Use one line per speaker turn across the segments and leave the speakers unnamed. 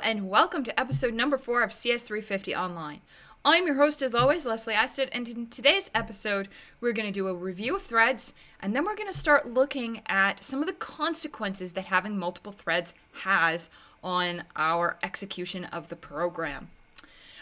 and welcome to episode number 4 of CS350 Online. I'm your host, as always, Leslie Eisted, and in today's episode, we're going to do a review of threads, and then we're going to start looking at some of the consequences that having multiple threads has on our execution of the program.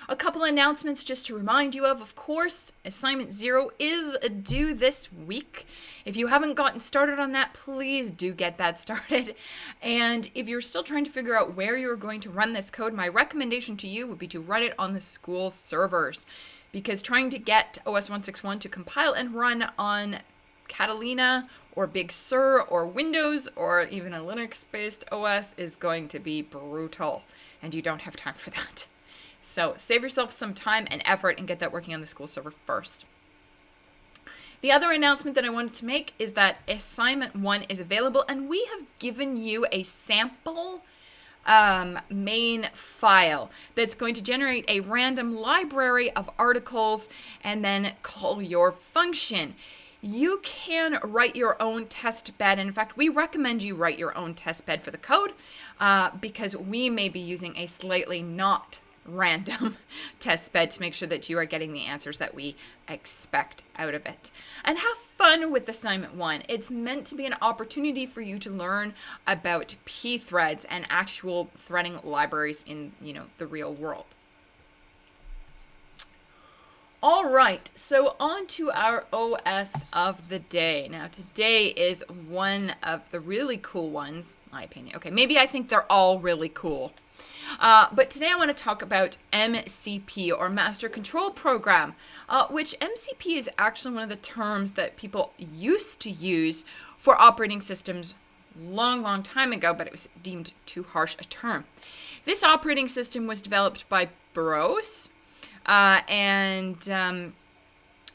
A couple announcements just to remind you of. Of course, assignment 0 is due this week. If you haven't gotten started on that, please do get that started. And if you're still trying to figure out where you're going to run this code, my recommendation to you would be to run it on the school servers, because trying to get OS 161 to compile and run on Catalina or Big Sur or Windows or even a Linux-based OS is going to be brutal, and you don't have time for that. So save yourself some time and effort and get that working on the school server first. The other announcement that I wanted to make is that assignment 1 is available, and we have given you a sample main file that's going to generate a random library of articles and then call your function. You can write your own test bed. And in fact, we recommend you write your own test bed for the code because we may be using a slightly not random test bed to make sure that you are getting the answers that we expect out of it. And have fun with assignment 1. It's meant to be an opportunity for you to learn about P threads and actual threading libraries in, the real world. All right, so on to our OS of the day. Now, today is one of the really cool ones, in my opinion. Okay, maybe I think they're all really cool. But today I want to talk about MCP, or Master Control Program, which MCP is actually one of the terms that people used to use for operating systems long time ago, but it was deemed too harsh a term. This operating system was developed by Burroughs,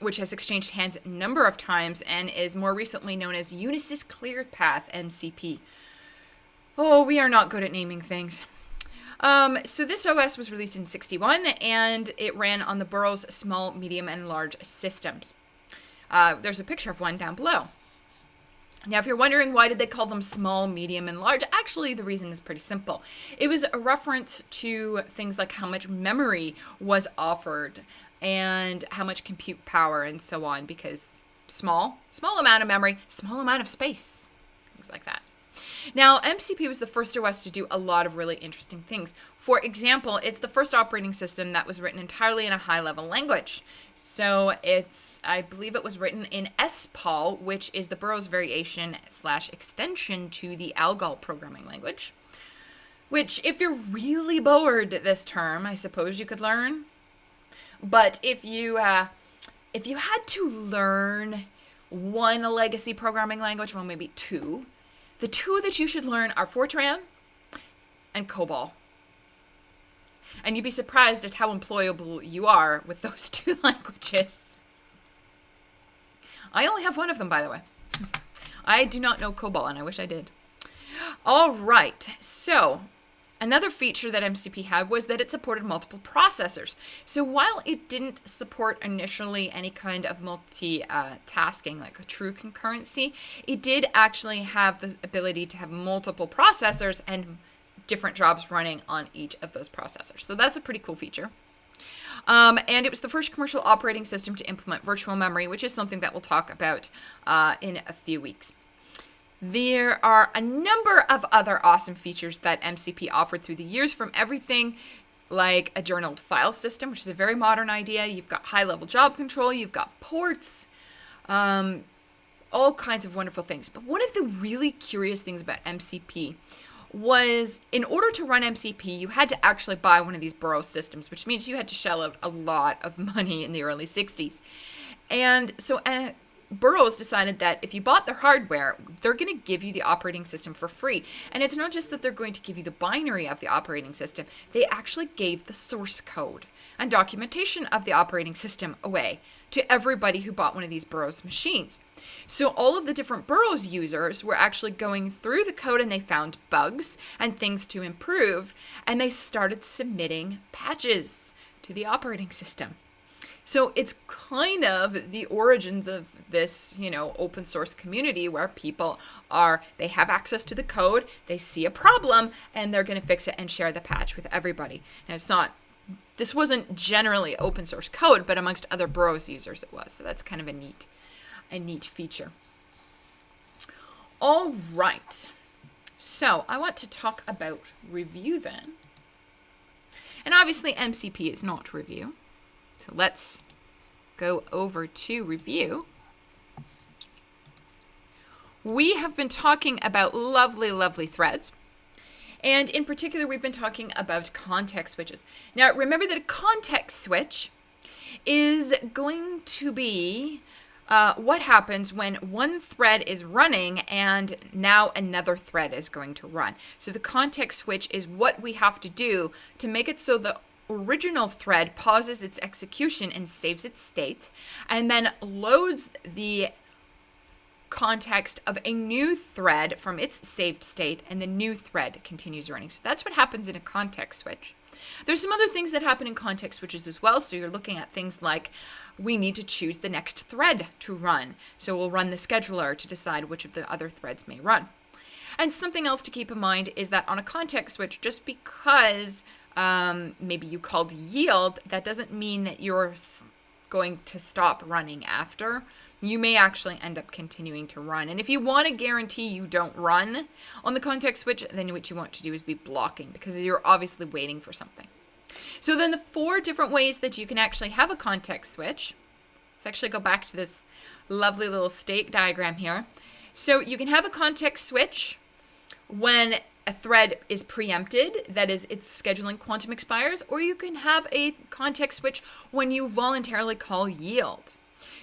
which has exchanged hands a number of times and is more recently known as Unisys ClearPath MCP. Oh, we are not good at naming things. So this OS was released in 1961, and it ran on the Burroughs small, medium, and large systems. There's a picture of one down below. Now, if you're wondering why did they call them small, medium, and large, actually the reason is pretty simple. It was a reference to things like how much memory was offered and how much compute power and so on, because small amount of memory, small amount of space, things like that. Now, MCP was the first OS to do a lot of really interesting things. For example, it's the first operating system that was written entirely in a high-level language. So I believe it was written in SPAL, which is the Burroughs variation / extension to the ALGOL programming language, which, if you're really bored this term, I suppose you could learn. But if you had to learn one legacy programming language, well, maybe two, the two that you should learn are Fortran and COBOL. And you'd be surprised at how employable you are with those two languages. I only have one of them, by the way. I do not know COBOL, and I wish I did. All right, so another feature that MCP had was that it supported multiple processors. So while it didn't support initially any kind of multitasking, like a true concurrency, it did actually have the ability to have multiple processors and different jobs running on each of those processors. So that's a pretty cool feature. And it was the first commercial operating system to implement virtual memory, which is something that we'll talk about in a few weeks. There are a number of other awesome features that MCP offered through the years, from everything like a journaled file system, which is a very modern idea. You've got high-level job control. You've got ports, all kinds of wonderful things. But one of the really curious things about MCP was, in order to run MCP, you had to actually buy one of these Burroughs systems, which means you had to shell out a lot of money in the early 60s. And so Burroughs decided that if you bought their hardware, they're going to give you the operating system for free. And it's not just that they're going to give you the binary of the operating system, they actually gave the source code and documentation of the operating system away to everybody who bought one of these Burroughs machines. So all of the different Burroughs users were actually going through the code, and they found bugs and things to improve, and they started submitting patches to the operating system. So it's kind of the origins of this, open source community where people they have access to the code, they see a problem, and they're going to fix it and share the patch with everybody. And this wasn't generally open source code, but amongst other Burroughs users it was. So that's kind of a neat feature. All right. So I want to talk about review then. And obviously MCP is not review. So let's go over to review. We have been talking about lovely, lovely threads. And in particular, we've been talking about context switches. Now, remember that a context switch is going to be what happens when one thread is running and now another thread is going to run. So the context switch is what we have to do to make it so the original thread pauses its execution and saves its state, and then loads the context of a new thread from its saved state, and the new thread continues running. So that's what happens in a context switch. There's some other things that happen in context switches as well. So you're looking at things like we need to choose the next thread to run. So we'll run the scheduler to decide which of the other threads may run. And something else to keep in mind is that on a context switch, just because maybe you called yield, that doesn't mean that you're going to stop running after. You may actually end up continuing to run. And if you want to guarantee you don't run on the context switch, then what you want to do is be blocking, because you're obviously waiting for something. So then the 4 different ways that you can actually have a context switch. Let's actually go back to this lovely little state diagram here. So you can have a context switch when a thread is preempted, that is, its scheduling quantum expires, or you can have a context switch when you voluntarily call yield.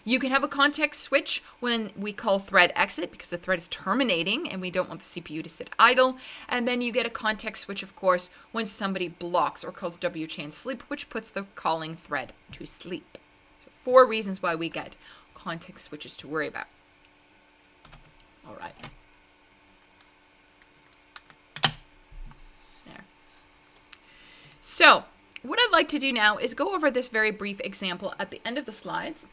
You can have a context switch when we call thread exit because the thread is terminating and we don't want the CPU to sit idle. And then you get a context switch, of course, when somebody blocks or calls W21 sleep, which puts the calling thread to sleep. So 4 reasons why we get context switches to worry about. All right. There. So what I'd like to do now is go over this very brief example at the end of the slides.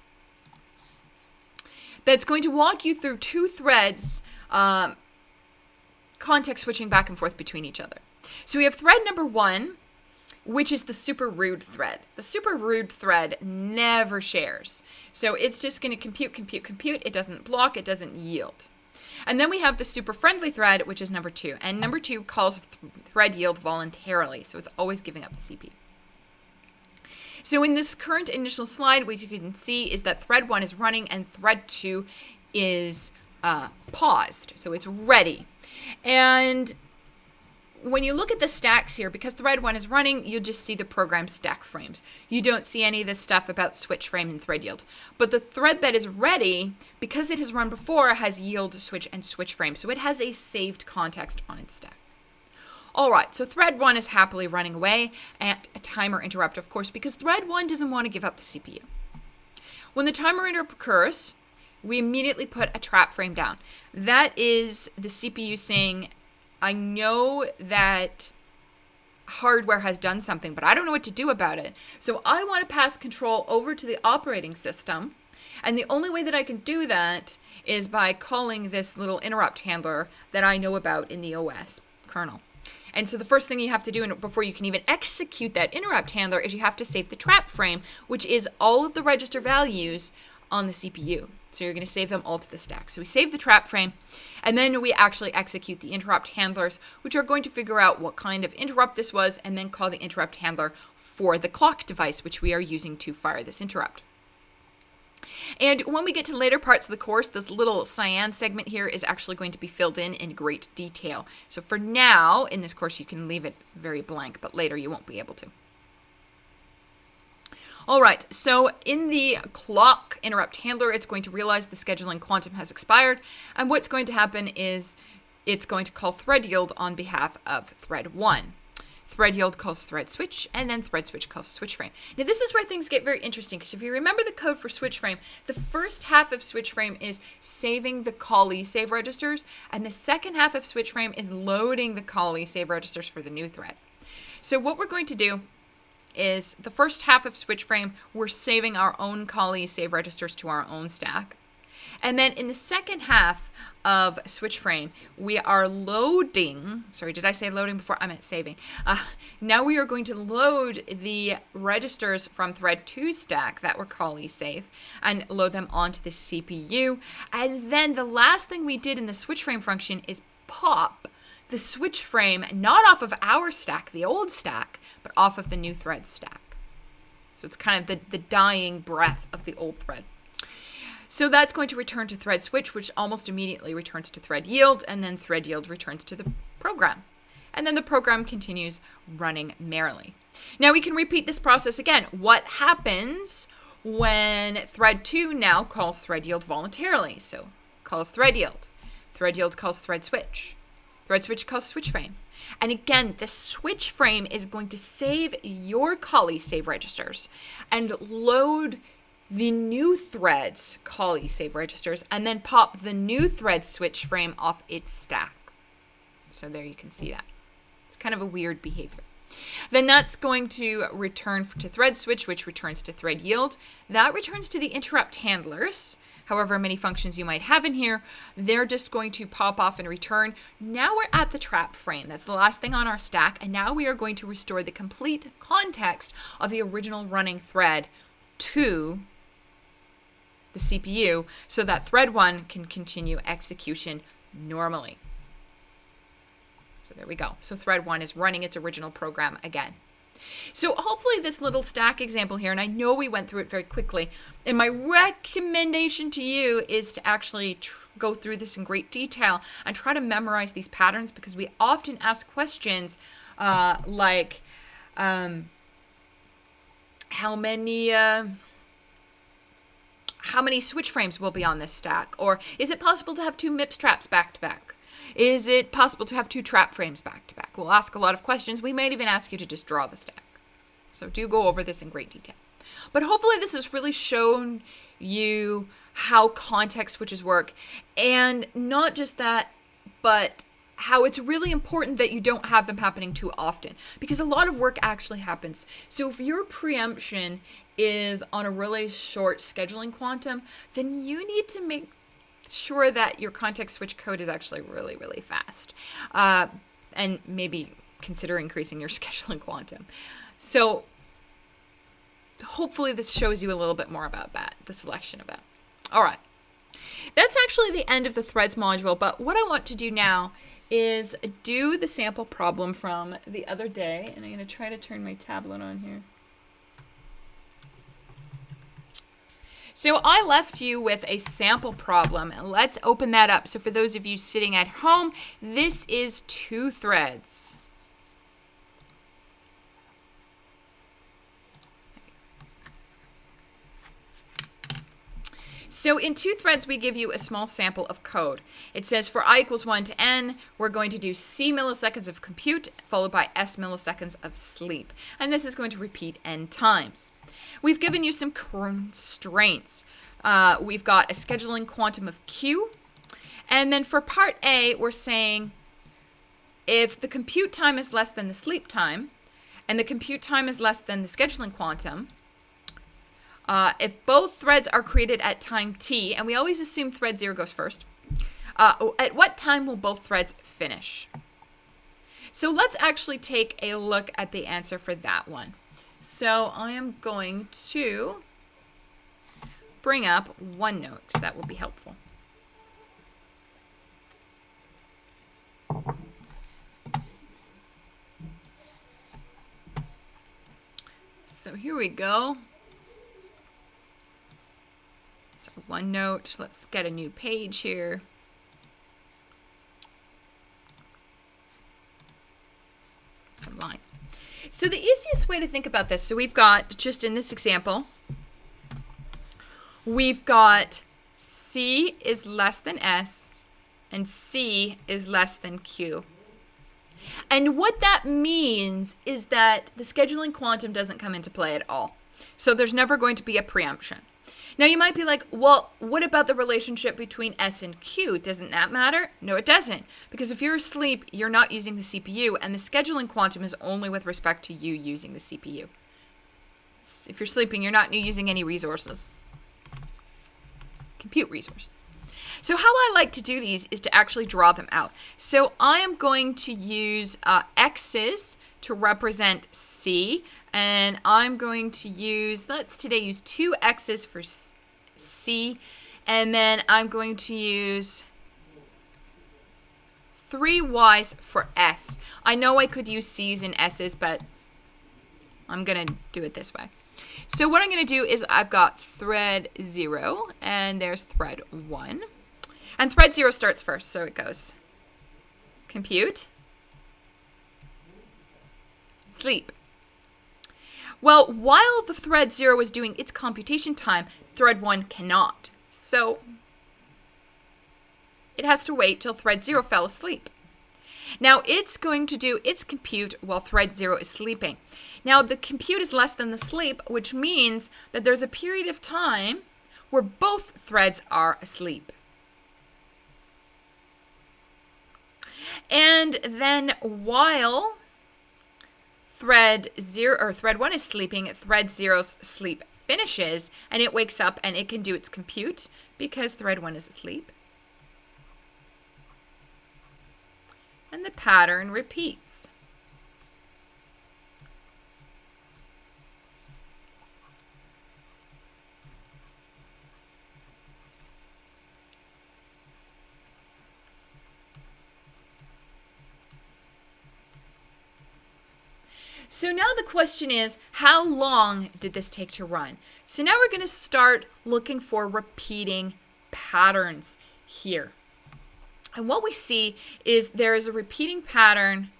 That's going to walk you through 2 threads, context switching back and forth between each other. So we have thread number 1, which is the super rude thread. The super rude thread never shares. So it's just going to compute. It doesn't block. It doesn't yield. And then we have the super friendly thread, which is number 2. And number 2 calls thread yield voluntarily. So it's always giving up the CPU. So in this current initial slide, what you can see is that thread 1 is running and thread 2 is paused. So it's ready. And when you look at the stacks here, because thread 1 is running, you just see the program stack frames. You don't see any of this stuff about switch frame and thread yield. But the thread that is ready, because it has run before, has yield, switch, and switch frame. So it has a saved context on its stack. All right, so thread 1 is happily running away at a timer interrupt, of course, because thread 1 doesn't want to give up the CPU. When the timer interrupt occurs, we immediately put a trap frame down. That is the CPU saying, I know that hardware has done something, but I don't know what to do about it. So I want to pass control over to the operating system. And the only way that I can do that is by calling this little interrupt handler that I know about in the OS kernel. And so the first thing you have to do before you can even execute that interrupt handler is you have to save the trap frame, which is all of the register values on the CPU. So you're going to save them all to the stack. So we save the trap frame, and then we actually execute the interrupt handlers, which are going to figure out what kind of interrupt this was, and then call the interrupt handler for the clock device, which we are using to fire this interrupt. And when we get to later parts of the course, this little cyan segment here is actually going to be filled in great detail. So for now, in this course, you can leave it very blank, but later you won't be able to. All right, so in the clock interrupt handler, it's going to realize the scheduling quantum has expired, and what's going to happen is it's going to call thread yield on behalf of thread 1. Thread yield calls thread switch, and then thread switch calls switch frame. Now this is where things get very interesting, because if you remember the code for switch frame, the first half of switch frame is saving the callee save registers, and the second half of switch frame is loading the callee save registers for the new thread. So what we're going to do is the first half of switch frame, we're saving our own callee save registers to our own stack. And then in the second half of switch frame, we are loading, sorry, did I say loading before? I meant saving. Now we are going to load the registers from thread 2 stack that were callee save and load them onto the CPU. And then the last thing we did in the switch frame function is pop the switch frame, not off of our stack, the old stack, but off of the new thread stack. So it's kind of the dying breath of the old thread. So that's going to return to thread switch, which almost immediately returns to thread yield, and then thread yield returns to the program. And then the program continues running merrily. Now we can repeat this process again. What happens when thread 2 now calls thread yield voluntarily? So calls thread yield calls thread switch calls switch frame. And again, the switch frame is going to save your callee save registers and load the new thread's callee save registers, and then pop the new thread switch frame off its stack. So there you can see that. It's kind of a weird behavior. Then that's going to return to thread switch, which returns to thread yield. That returns to the interrupt handlers. However many functions you might have in here, they're just going to pop off and return. Now we're at the trap frame. That's the last thing on our stack. And now we are going to restore the complete context of the original running thread to the CPU so that thread 1 can continue execution normally. So there we go. So thread 1 is running its original program again. So hopefully this little stack example here, and I know we went through it very quickly, and my recommendation to you is to actually go through this in great detail and try to memorize these patterns, because we often ask questions like how many switch frames will be on this stack? Or is it possible to have 2 Mips traps back to back? Is it possible to have 2 trap frames back to back? We'll ask a lot of questions. We might even ask you to just draw the stack. So do go over this in great detail. But hopefully this has really shown you how context switches work. And not just that, but how it's really important that you don't have them happening too often, because a lot of work actually happens. So if your preemption is on a really short scheduling quantum, then you need to make sure that your context switch code is actually really, really fast. And maybe consider increasing your scheduling quantum. So hopefully this shows you a little bit more about that, the selection of that. All right. That's actually the end of the threads module, but what I want to do now is do the sample problem from the other day, and I'm going to try to turn my tablet on here. So I left you with a sample problem, and let's open that up. So for those of you sitting at home, this is 2 threads. So in 2 threads, we give you a small sample of code. It says for I equals 1 to n, we're going to do C milliseconds of compute followed by S milliseconds of sleep. And this is going to repeat n times. We've given you some constraints. We've got a scheduling quantum of Q. And then for part A, we're saying if the compute time is less than the sleep time, and the compute time is less than the scheduling quantum, if both threads are created at time t, and we always assume thread 0 goes first, at what time will both threads finish? So let's actually take a look at the answer for that one. So I am going to bring up OneNote, because that will be helpful. So here we go. So OneNote, let's get a new page here. Some lines. So the easiest way to think about this, so we've got, just in this example, we've got C is less than S and C is less than Q. And what that means is that the scheduling quantum doesn't come into play at all. So there's never going to be a preemption. Now you might be like, well, what about the relationship between S and Q? Doesn't that matter? No, it doesn't. Because if you're asleep, you're not using the CPU, and the scheduling quantum is only with respect to you using the CPU. If you're sleeping, you're not using any resources. Compute resources. So how I like to do these is to actually draw them out. So I am going to use X's to represent C, and I'm going to use, let's today use 2 X's for C, and then I'm going to use 3 Y's for S. I know I could use C's and S's, but I'm going to do it this way. So what I'm going to do is I've got thread 0, and there's thread 1. And thread 0 starts first, so it goes compute, sleep. Well, while the thread 0 is doing its computation time, thread 1 cannot. So it has to wait till thread 0 fell asleep. Now it's going to do its compute while thread 0 is sleeping. Now the compute is less than the sleep, which means that there's a period of time where both threads are asleep. And then while thread 1 is sleeping, thread 0's sleep finishes, and it wakes up and it can do its compute because thread 1 is asleep. And the pattern repeats. So now the question is, how long did this take to run? So now we're going to start looking for repeating patterns here. And what we see is there is a repeating pattern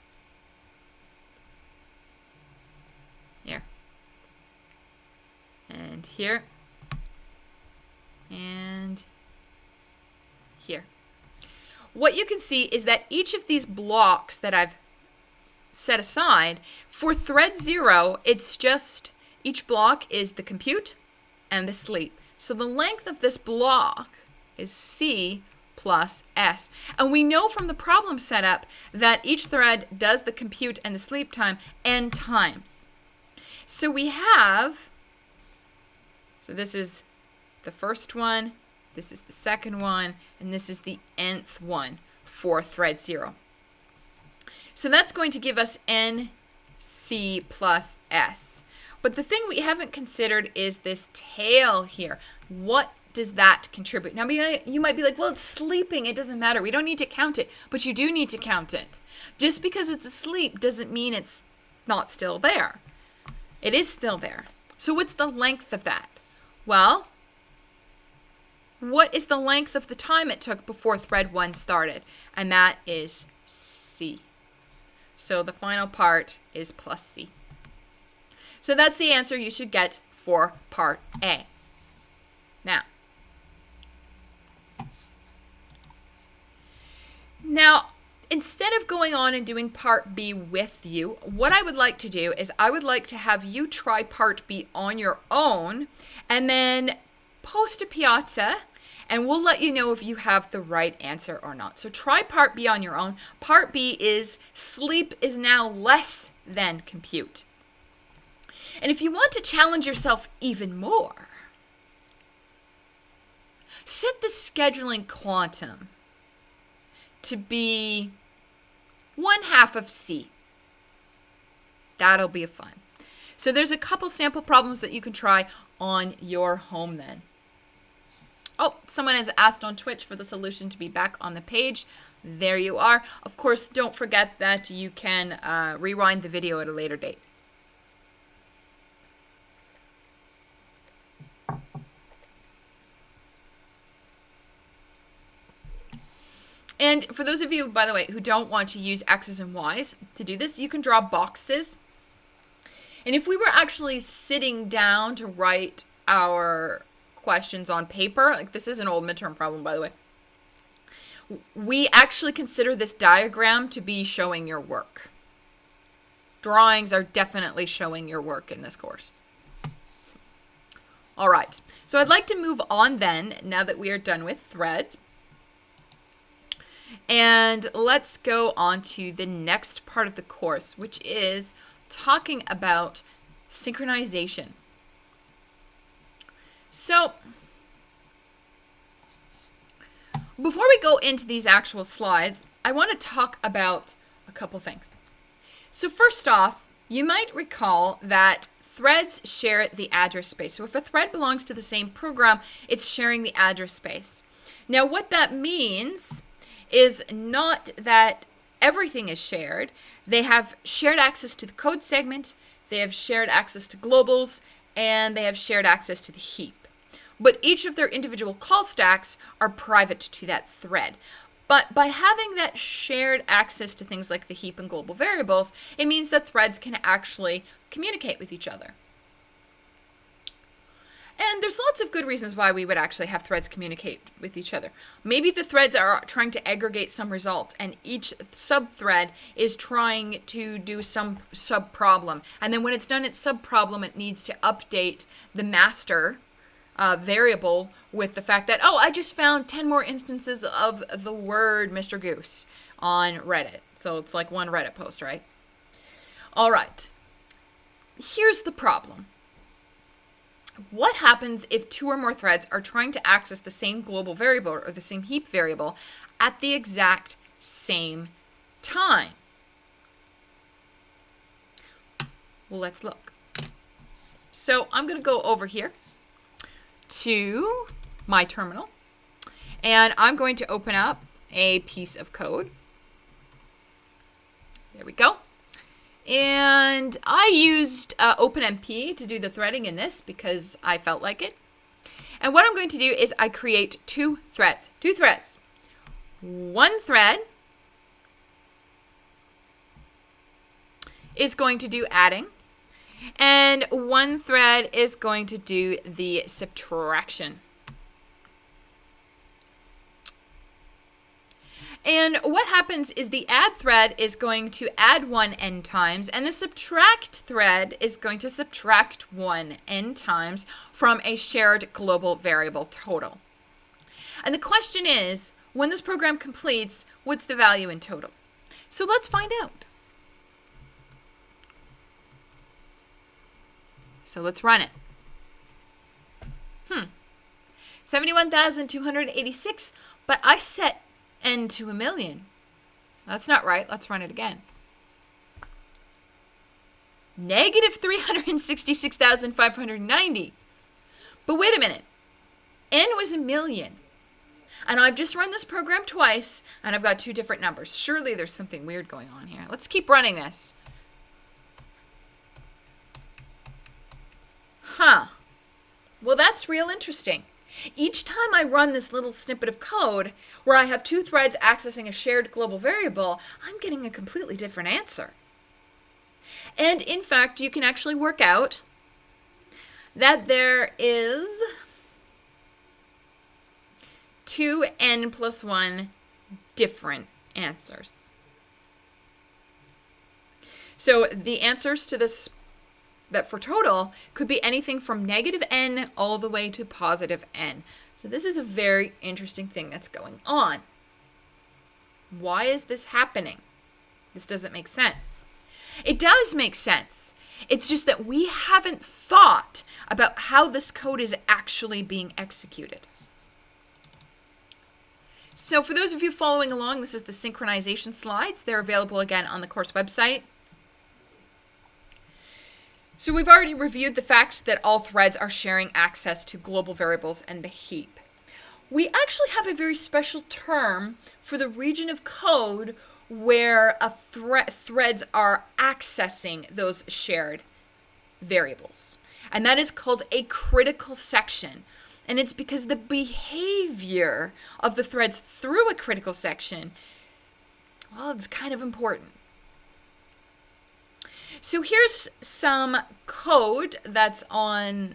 here, and here, and here. What you can see is that each of these blocks that I've set aside, for thread 0, it's just, each block is the compute and the sleep. So the length of this block is C plus S. And we know from the problem setup that each thread does the compute and the sleep time n times. So we have, so this is the first one, this is the second one, and this is the nth one for thread 0. So that's going to give us NC plus S. But the thing we haven't considered is this tail here. What does that contribute? Now, you might be like, well, it's sleeping. It doesn't matter. We don't need to count it. But you do need to count it. Just because it's asleep doesn't mean it's not still there. It is still there. So what's the length of that? Well, what is the length of the time it took before thread 1 started? And that is C. So the final part is plus C. So that's the answer you should get for part A. Now, instead of going on and doing part B with you, what I would like to do is I would like to have you try part B on your own and then post a Piazza, and we'll let you know if you have the right answer or not. So try part B on your own. Part B is sleep is now less than compute. And if you want to challenge yourself even more, set the scheduling quantum to be 1/2 of C. That'll be fun. So there's a couple sample problems that you can try on your home then. Oh, someone has asked on Twitch for the solution to be back on the page. There you are. Of course, don't forget that you can rewind the video at a later date. And for those of you, by the way, who don't want to use X's and Y's to do this, you can draw boxes. And if we were actually sitting down to write our questions on paper, like this is an old midterm problem, by the way, we actually consider this diagram to be showing your work. Drawings are definitely showing your work in this course. All right, so I'd like to move on then, now that we are done with threads. And let's go on to the next part of the course, which is talking about synchronization. So before we go into these actual slides, I want to talk about a couple things. So first off, you might recall that threads share the address space. So if a thread belongs to the same program, it's sharing the address space. Now what that means is not that everything is shared. They have shared access to the code segment, they have shared access to globals, and they have shared access to the heap. But each of their individual call stacks are private to that thread. But by having that shared access to things like the heap and global variables, it means that threads can actually communicate with each other. And there's lots of good reasons why we would actually have threads communicate with each other. Maybe the threads are trying to aggregate some result, and each sub-thread is trying to do some sub-problem. And then when it's done its sub-problem, it needs to update the master variable with the fact that, oh, I just found 10 more instances of the word Mr. Goose on Reddit. So it's like one Reddit post, right? All right. Here's the problem. What happens if two or more threads are trying to access the same global variable or the same heap variable at the exact same time? Well, let's look. So I'm going to go over here to my terminal, and I'm going to open up a piece of code. There we go. And I used OpenMP to do the threading in this because I felt like it. And what I'm going to do is I create two threads. One thread is going to do adding, and one thread is going to do the subtraction. And what happens is the add thread is going to add 1 n times, and the subtract thread is going to subtract 1 n times from a shared global variable total. And the question is, when this program completes, what's the value in total? So let's find out. So let's run it. 71,286, but I set n to 1,000,000. That's not right. Let's run it again. Negative 366,590. But wait a minute. N was 1,000,000. And I've just run this program twice, and I've got two different numbers. Surely there's something weird going on here. Let's keep running this. Well, that's real interesting. Each time I run this little snippet of code where I have two threads accessing a shared global variable, I'm getting a completely different answer. And in fact, you can actually work out that there is 2n plus 1 different answers. So the answers to this, that for total, could be anything from negative n all the way to positive n. So this is a very interesting thing that's going on. Why is this happening? This doesn't make sense. It does make sense. It's just that we haven't thought about how this code is actually being executed. So for those of you following along, this is the synchronization slides. They're available again on the course website. So we've already reviewed the fact that all threads are sharing access to global variables and the heap. We actually have a very special term for the region of code where threads are accessing those shared variables. And that is called a critical section. And it's because the behavior of the threads through a critical section, well, it's kind of important. So here's some code that's on,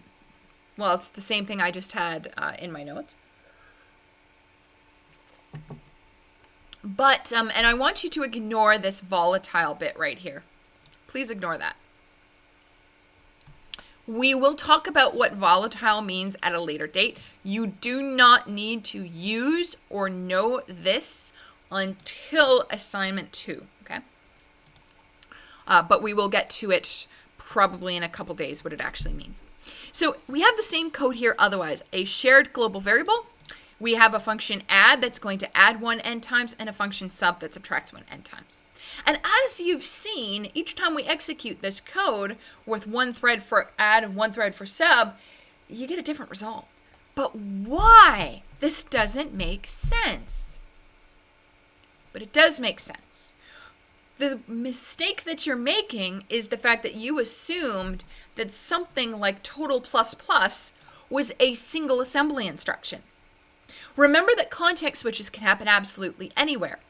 well, it's the same thing I just had in my notes. But, and I want you to ignore this volatile bit right here. Please ignore that. We will talk about what volatile means at a later date. You do not need to use or know this until assignment 2, okay? But we will get to it probably in a couple days, what it actually means. So we have the same code here otherwise. A shared global variable. We have a function add that's going to add 1 n times and a function sub that subtracts 1 n times. And as you've seen, each time we execute this code with one thread for add and one thread for sub, you get a different result. But why? This doesn't make sense. But it does make sense. The mistake that you're making is the fact that you assumed that something like total plus plus was a single assembly instruction. Remember that context switches can happen absolutely anywhere.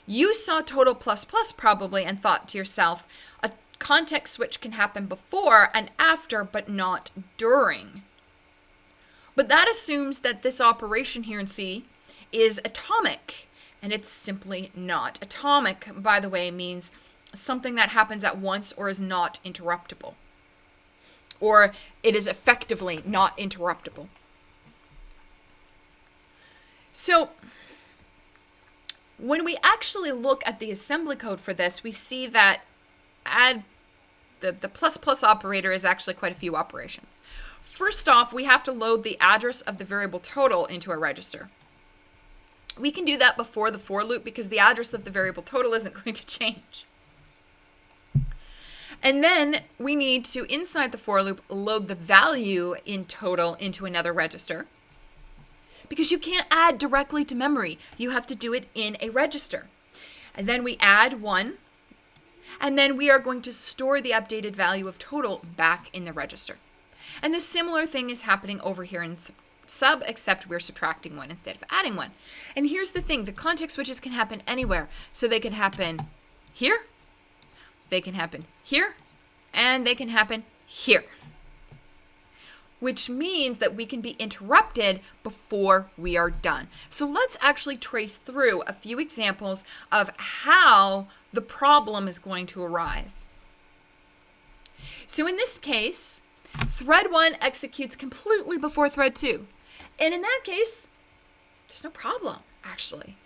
You saw total plus plus probably and thought to yourself, a context switch can happen before and after, but not during. But that assumes that this operation here in C is atomic, and it's simply not. Atomic, by the way, means something that happens at once or is not interruptible. Or it is effectively not interruptible. So when we actually look at the assembly code for this, we see that add the plus plus operator is actually quite a few operations. First off, we have to load the address of the variable total into a register. We can do that before the for loop because the address of the variable total isn't going to change. And then we need to, inside the for loop, load the value in total into another register. Because you can't add directly to memory. You have to do it in a register. And then we add 1. And then we are going to store the updated value of total back in the register. And the similar thing is happening over here in sub, except we're subtracting 1 instead of adding 1. And here's the thing. The context switches can happen anywhere. So they can happen here. They can happen here. And they can happen here. Which means that we can be interrupted before we are done. So let's actually trace through a few examples of how the problem is going to arise. So in this case, thread 1 executes completely before thread 2. And in that case, there's no problem, actually.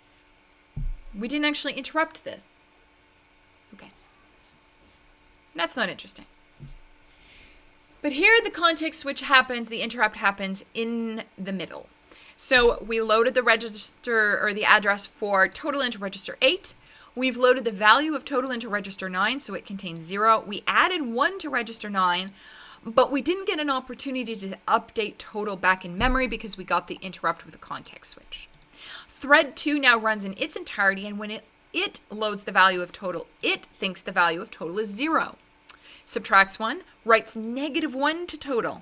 We didn't actually interrupt this. Okay. That's not interesting. But here the context switch happens, the interrupt happens in the middle. So we loaded the register or the address for total into register 8. We've loaded the value of total into register 9, so it contains 0. We added 1 to register 9, but we didn't get an opportunity to update total back in memory because we got the interrupt with the context switch. Thread 2 now runs in its entirety, and when it loads the value of total, it thinks the value of total is 0. Subtracts 1, writes -1 to total.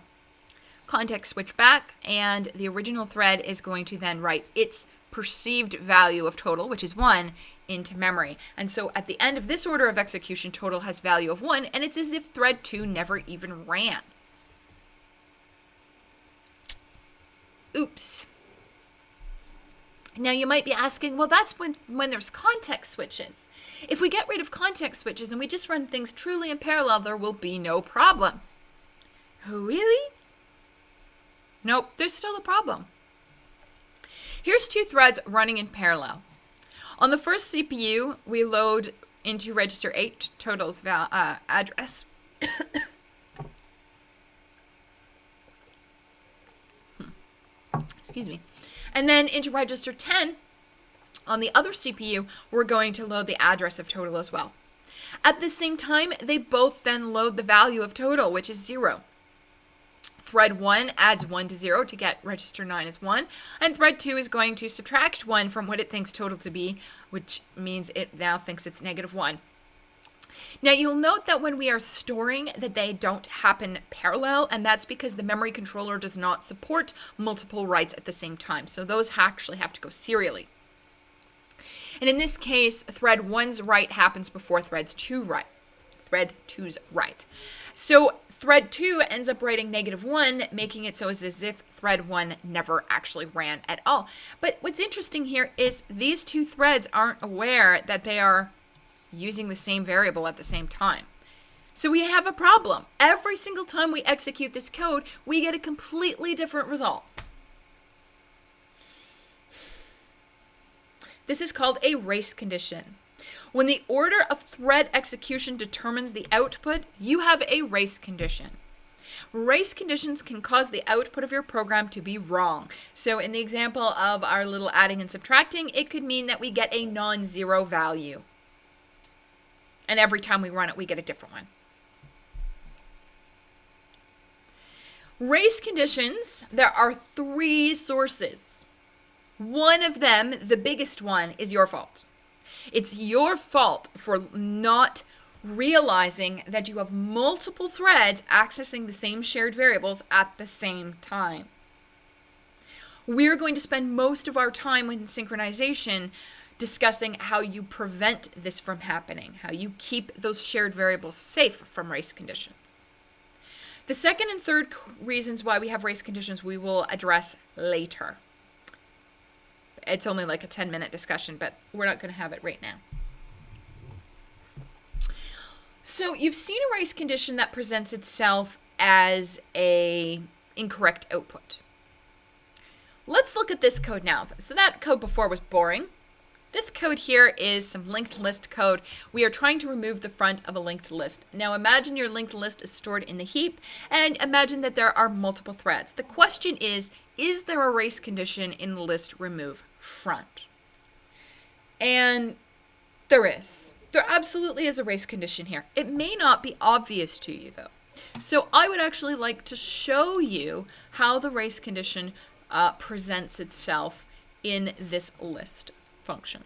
Context switch back, and the original thread is going to then write its perceived value of total, which is 1, into memory. And so at the end of this order of execution, total has value of 1, and it's as if thread 2 never even ran. Oops. Now you might be asking, well, that's when there's context switches. If we get rid of context switches and we just run things truly in parallel, there will be no problem. Oh, really? Nope, there's still a problem. Here's 2 threads running in parallel. On the first CPU, we load into register 8 total's address. Excuse me. And then into register 10, on the other CPU, we're going to load the address of total as well. At the same time, they both then load the value of total, which is 0. Thread 1 adds 1 to 0 to get register 9 as 1, and thread 2 is going to subtract 1 from what it thinks total to be, which means it now thinks it's -1. Now you'll note that when we are storing that they don't happen parallel, and that's because the memory controller does not support multiple writes at the same time. So those actually have to go serially. And in this case, thread 1's write happens before thread 2's write. So thread 2 ends up writing -1, making it so it's as if thread 1 never actually ran at all. But what's interesting here is these 2 threads aren't aware that they are using the same variable at the same time. So we have a problem. Every single time we execute this code, we get a completely different result. This is called a race condition. When the order of thread execution determines the output, you have a race condition. Race conditions can cause the output of your program to be wrong. So in the example of our little adding and subtracting, it could mean that we get a non-zero value. And every time we run it, we get a different one. Race conditions, there are 3 sources. One of them, the biggest one, is your fault. It's your fault for not realizing that you have multiple threads accessing the same shared variables at the same time. We're going to spend most of our time with synchronization discussing how you prevent this from happening, how you keep those shared variables safe from race conditions. The second and third reasons why we have race conditions we will address later. It's only like a 10-minute discussion, but we're not going to have it right now. So you've seen a race condition that presents itself as a incorrect output. Let's look at this code now. So that code before was boring. This code here is some linked list code. We are trying to remove the front of a linked list. Now imagine your linked list is stored in the heap, and imagine that there are multiple threads. The question is there a race condition in the list remove front? And there is. There absolutely is a race condition here. It may not be obvious to you though. So I would actually like to show you how the race condition presents itself in this list function.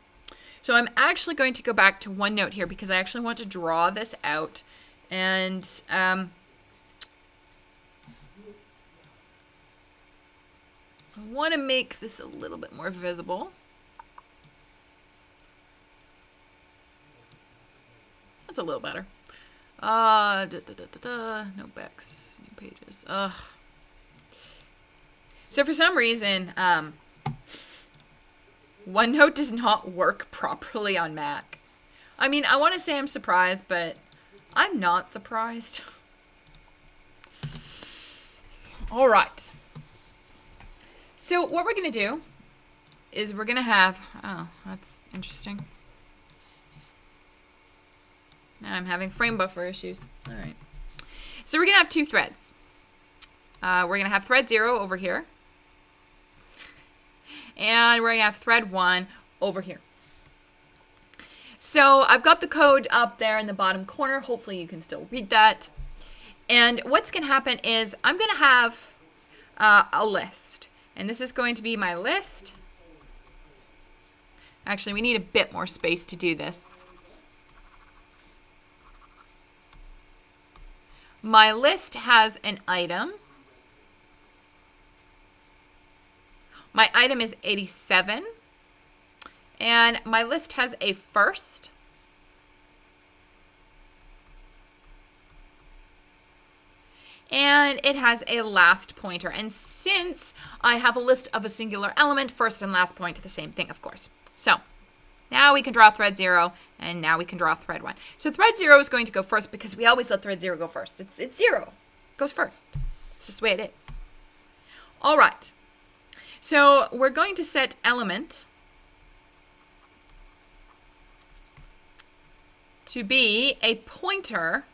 So I'm actually going to go back to OneNote here because I actually want to draw this out, and I want to make this a little bit more visible. That's a little better. No backs, new pages. So for some reason, OneNote does not work properly on Mac. I mean, I want to say I'm surprised, but I'm not surprised. All right. So what we're going to do is we're going to have, oh, that's interesting. Now I'm having frame buffer issues. All right. So we're going to have 2 threads. We're going to have thread 0 over here. And we're going to have thread 1 over here. So I've got the code up there in the bottom corner. Hopefully you can still read that. And what's going to happen is I'm going to have a list. And this is going to be my list. Actually, we need a bit more space to do this. My list has an item. My item is 87. And my list has a first. And it has a last pointer. And since I have a list of a singular element, first and last point are the same thing, of course. So now we can draw thread 0, and now we can draw thread 1. So thread 0 is going to go first because we always let thread 0 go first. It's 0. It goes first. It's just the way it is. All right. So we're going to set element to be a pointer.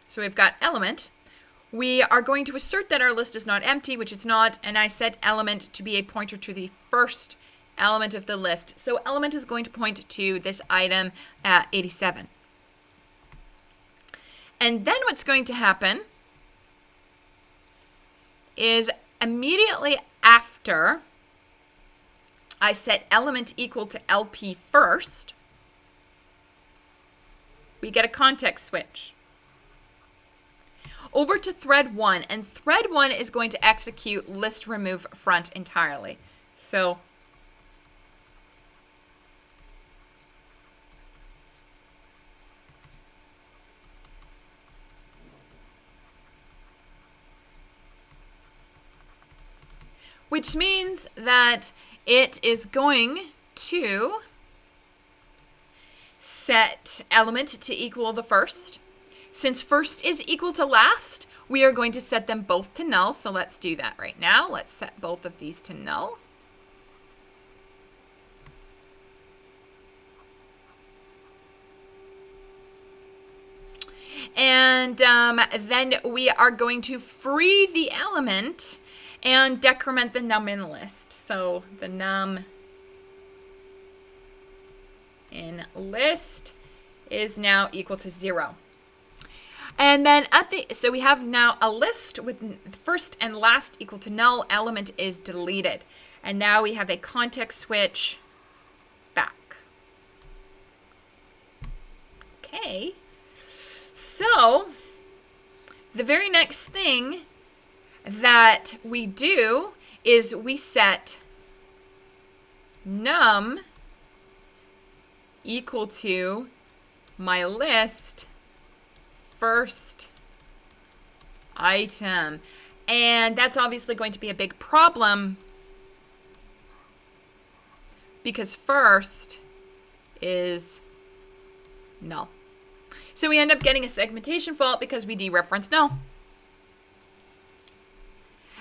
So we've got element. We are going to assert that our list is not empty, which it's not, and I set element to be a pointer to the first element of the list. So element is going to point to this item at 87. And then what's going to happen is immediately after I set element equal to LP first, we get a context switch over to thread 1, and thread 1 is going to execute list remove front entirely. So which means that it is going to set element to equal the first. Since first is equal to last, we are going to set them both to null. So let's do that right now. Let's set both of these to null. And then we are going to free the element and decrement the num in list. So the num in list is now equal to 0. And then so we have now a list with first and last equal to null. Element is deleted. And now we have a context switch back. Okay. So the very next thing that we do is we set num equal to my list first item. And that's obviously going to be a big problem because first is null. So we end up getting a segmentation fault because we dereferenced null.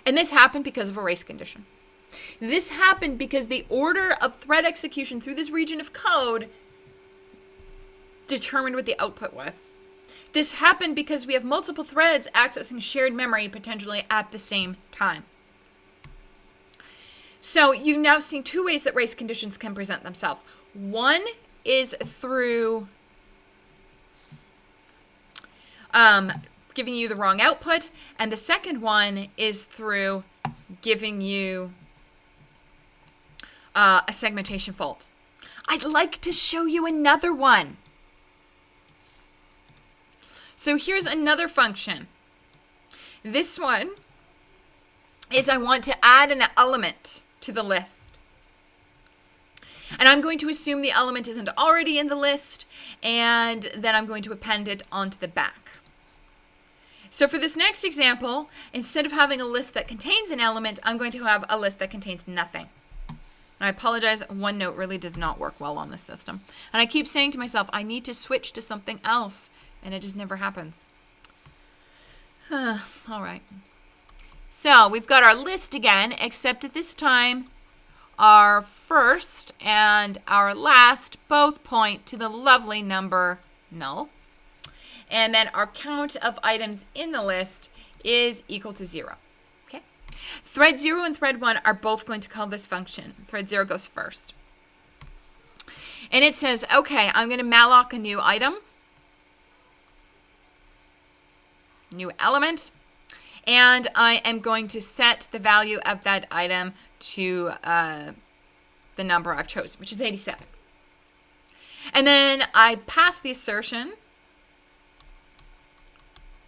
And this happened because of a race condition. This happened because the order of thread execution through this region of code determined what the output was. This happened because we have multiple threads accessing shared memory potentially at the same time. So you've now seen two ways that race conditions can present themselves. One is through giving you the wrong output, and the second one is through giving you a segmentation fault. I'd like to show you another one. So here's another function. This one is I want to add an element to the list. And I'm going to assume the element isn't already in the list, and then I'm going to append it onto the back. So for this next example, instead of having a list that contains an element, I'm going to have a list that contains nothing. And I apologize, OneNote really does not work well on this system. And I keep saying to myself, I need to switch to something else, and it just never happens. All right. So we've got our list again, except at this time, our first and our last both point to the lovely number null. And then our count of items in the list is equal to 0. Okay. Thread 0 and thread 1 are both going to call this function. Thread 0 goes first. And it says, okay, I'm going to malloc a new item, new element, and I am going to set the value of that item to the number I've chosen, which is 87. And then I pass the assertion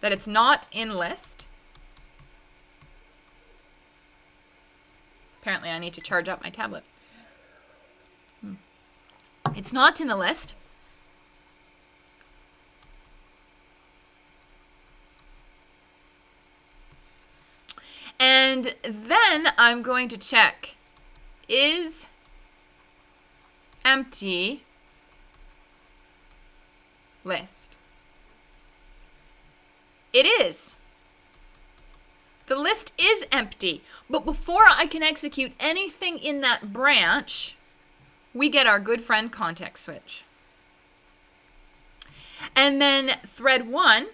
that it's not in list. Apparently I need to charge up my tablet. It's not in the list. And then I'm going to check, is empty list? It is. The list is empty. But before I can execute anything in that branch, we get our good friend context switch. And then thread 1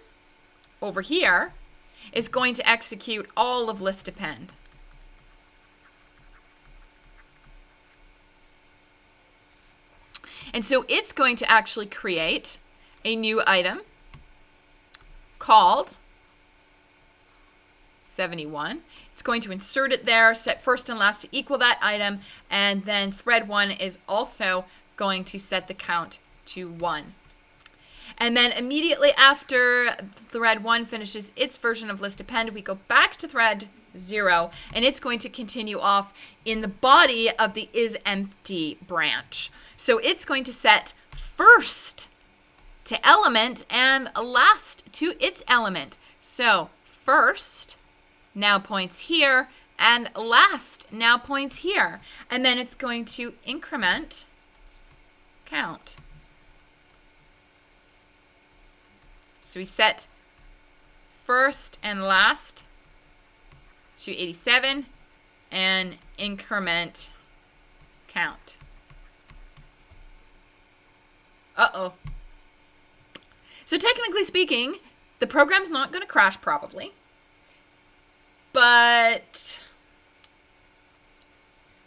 over here is going to execute all of list append. And so it's going to actually create a new item called 71. It's going to insert it there, set first and last to equal that item, and then thread 1 is also going to set the count to 1. And then immediately after thread 1 finishes its version of list append, we go back to thread 0, and it's going to continue off in the body of the isEmpty branch. So it's going to set first to element and last to its element. So first now points here, and last now points here. And then it's going to increment count. So we set first and last to 87 and increment count. Uh-oh. So technically speaking, The program's not going to crash probably, but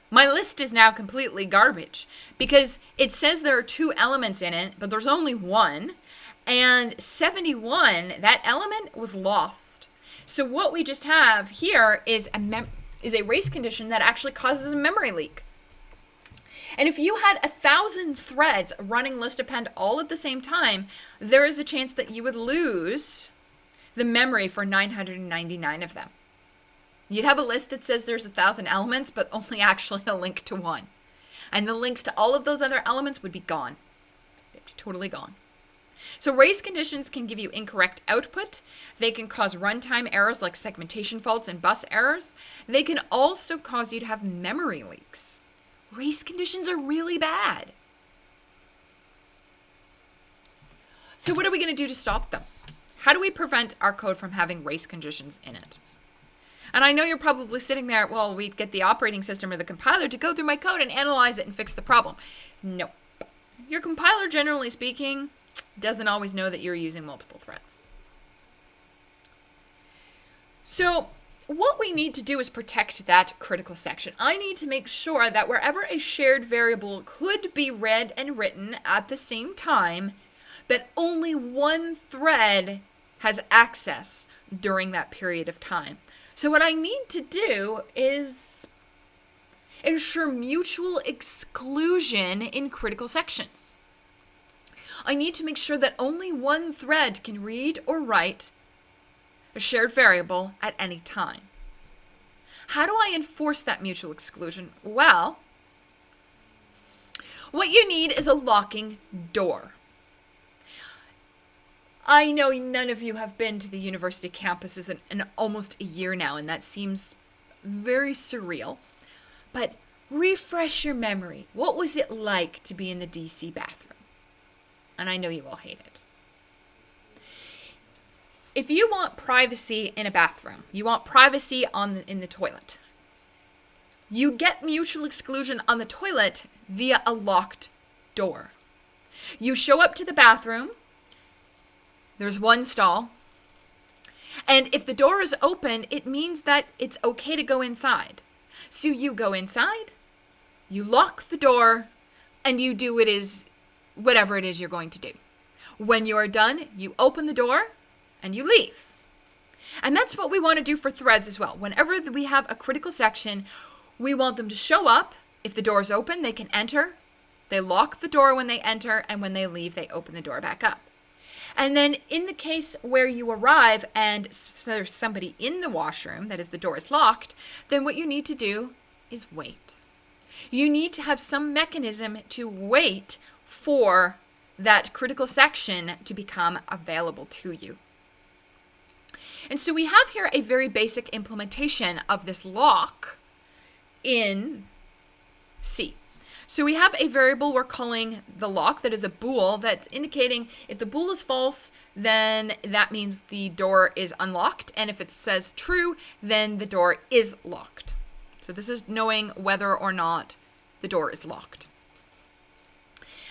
my list is now completely garbage because it says there are 2 elements in it, but there's only 1. And 71, that element was lost. So what we just have here is a race condition that actually causes a memory leak. And if you had 1,000 threads running list append all at the same time, there is a chance that you would lose the memory for 999 of them. You'd have a list that says there's 1,000 elements, but only actually a link to 1. And the links to all of those other elements would be gone. They'd be totally gone. So race conditions can give you incorrect output. They can cause runtime errors like segmentation faults and bus errors. They can also cause you to have memory leaks. Race conditions are really bad. So what are we going to do to stop them? How do we prevent our code from having race conditions in it? And I know you're probably sitting there, well, we'd get the operating system or the compiler to go through my code and analyze it and fix the problem. Nope. Your compiler, generally speaking, doesn't always know that you're using multiple threads. So what we need to do is protect that critical section. I need to make sure that wherever a shared variable could be read and written at the same time, that only one thread has access during that period of time. So what I need to do is ensure mutual exclusion in critical sections. I need to make sure that only one thread can read or write a shared variable at any time. How do I enforce that mutual exclusion? Well, what you need is a locking door. I know none of you have been to the university campuses in almost a year now, and that seems very surreal. But refresh your memory. What was it like to be in the DC bathroom? And I know you all hate it. If you want privacy in a bathroom, you want privacy in the toilet, you get mutual exclusion on the toilet via a locked door. You show up to the bathroom, there's one stall, and if the door is open, it means that it's okay to go inside. So you go inside, you lock the door, and you do whatever it is you're going to do. When you're done, you open the door and you leave. And that's what we want to do for threads as well. Whenever we have a critical section, we want them to show up. If the door is open, they can enter. They lock the door when they enter, and when they leave, they open the door back up. And then in the case where you arrive and there's somebody in the washroom, that is, the door is locked, then what you need to do is wait. You need to have some mechanism to wait for that critical section to become available to you. And so we have here a very basic implementation of this lock in C. So we have a variable we're calling the lock that is a bool that's indicating if the bool is false, then that means the door is unlocked. And if it says true, then the door is locked. So this is knowing whether or not the door is locked.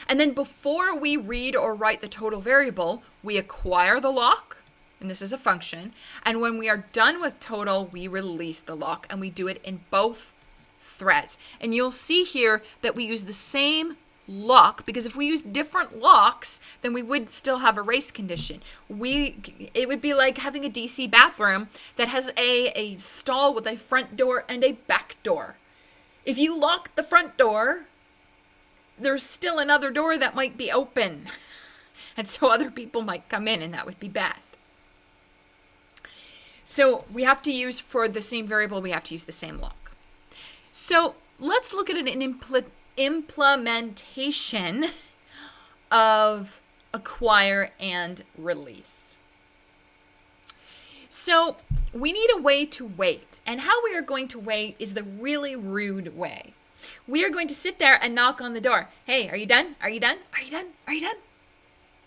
And then before we read or write the total variable, we acquire the lock, and this is a function. And when we are done with total, we release the lock, and we do it in both threads. And you'll see here that we use the same lock, because if we use different locks, then we would still have a race condition. It would be like having a DC bathroom that has a stall with a front door and a back door. If you lock the front door, there's still another door that might be open. And so other people might come in, and that would be bad. So we have to use, for the same variable, we have to use the same lock. So let's look at an implementation of acquire and release. So we need a way to wait. And how we are going to wait is the really rude way. We are going to sit there and knock on the door. Hey, are you done? Are you done? Are you done? Are you done?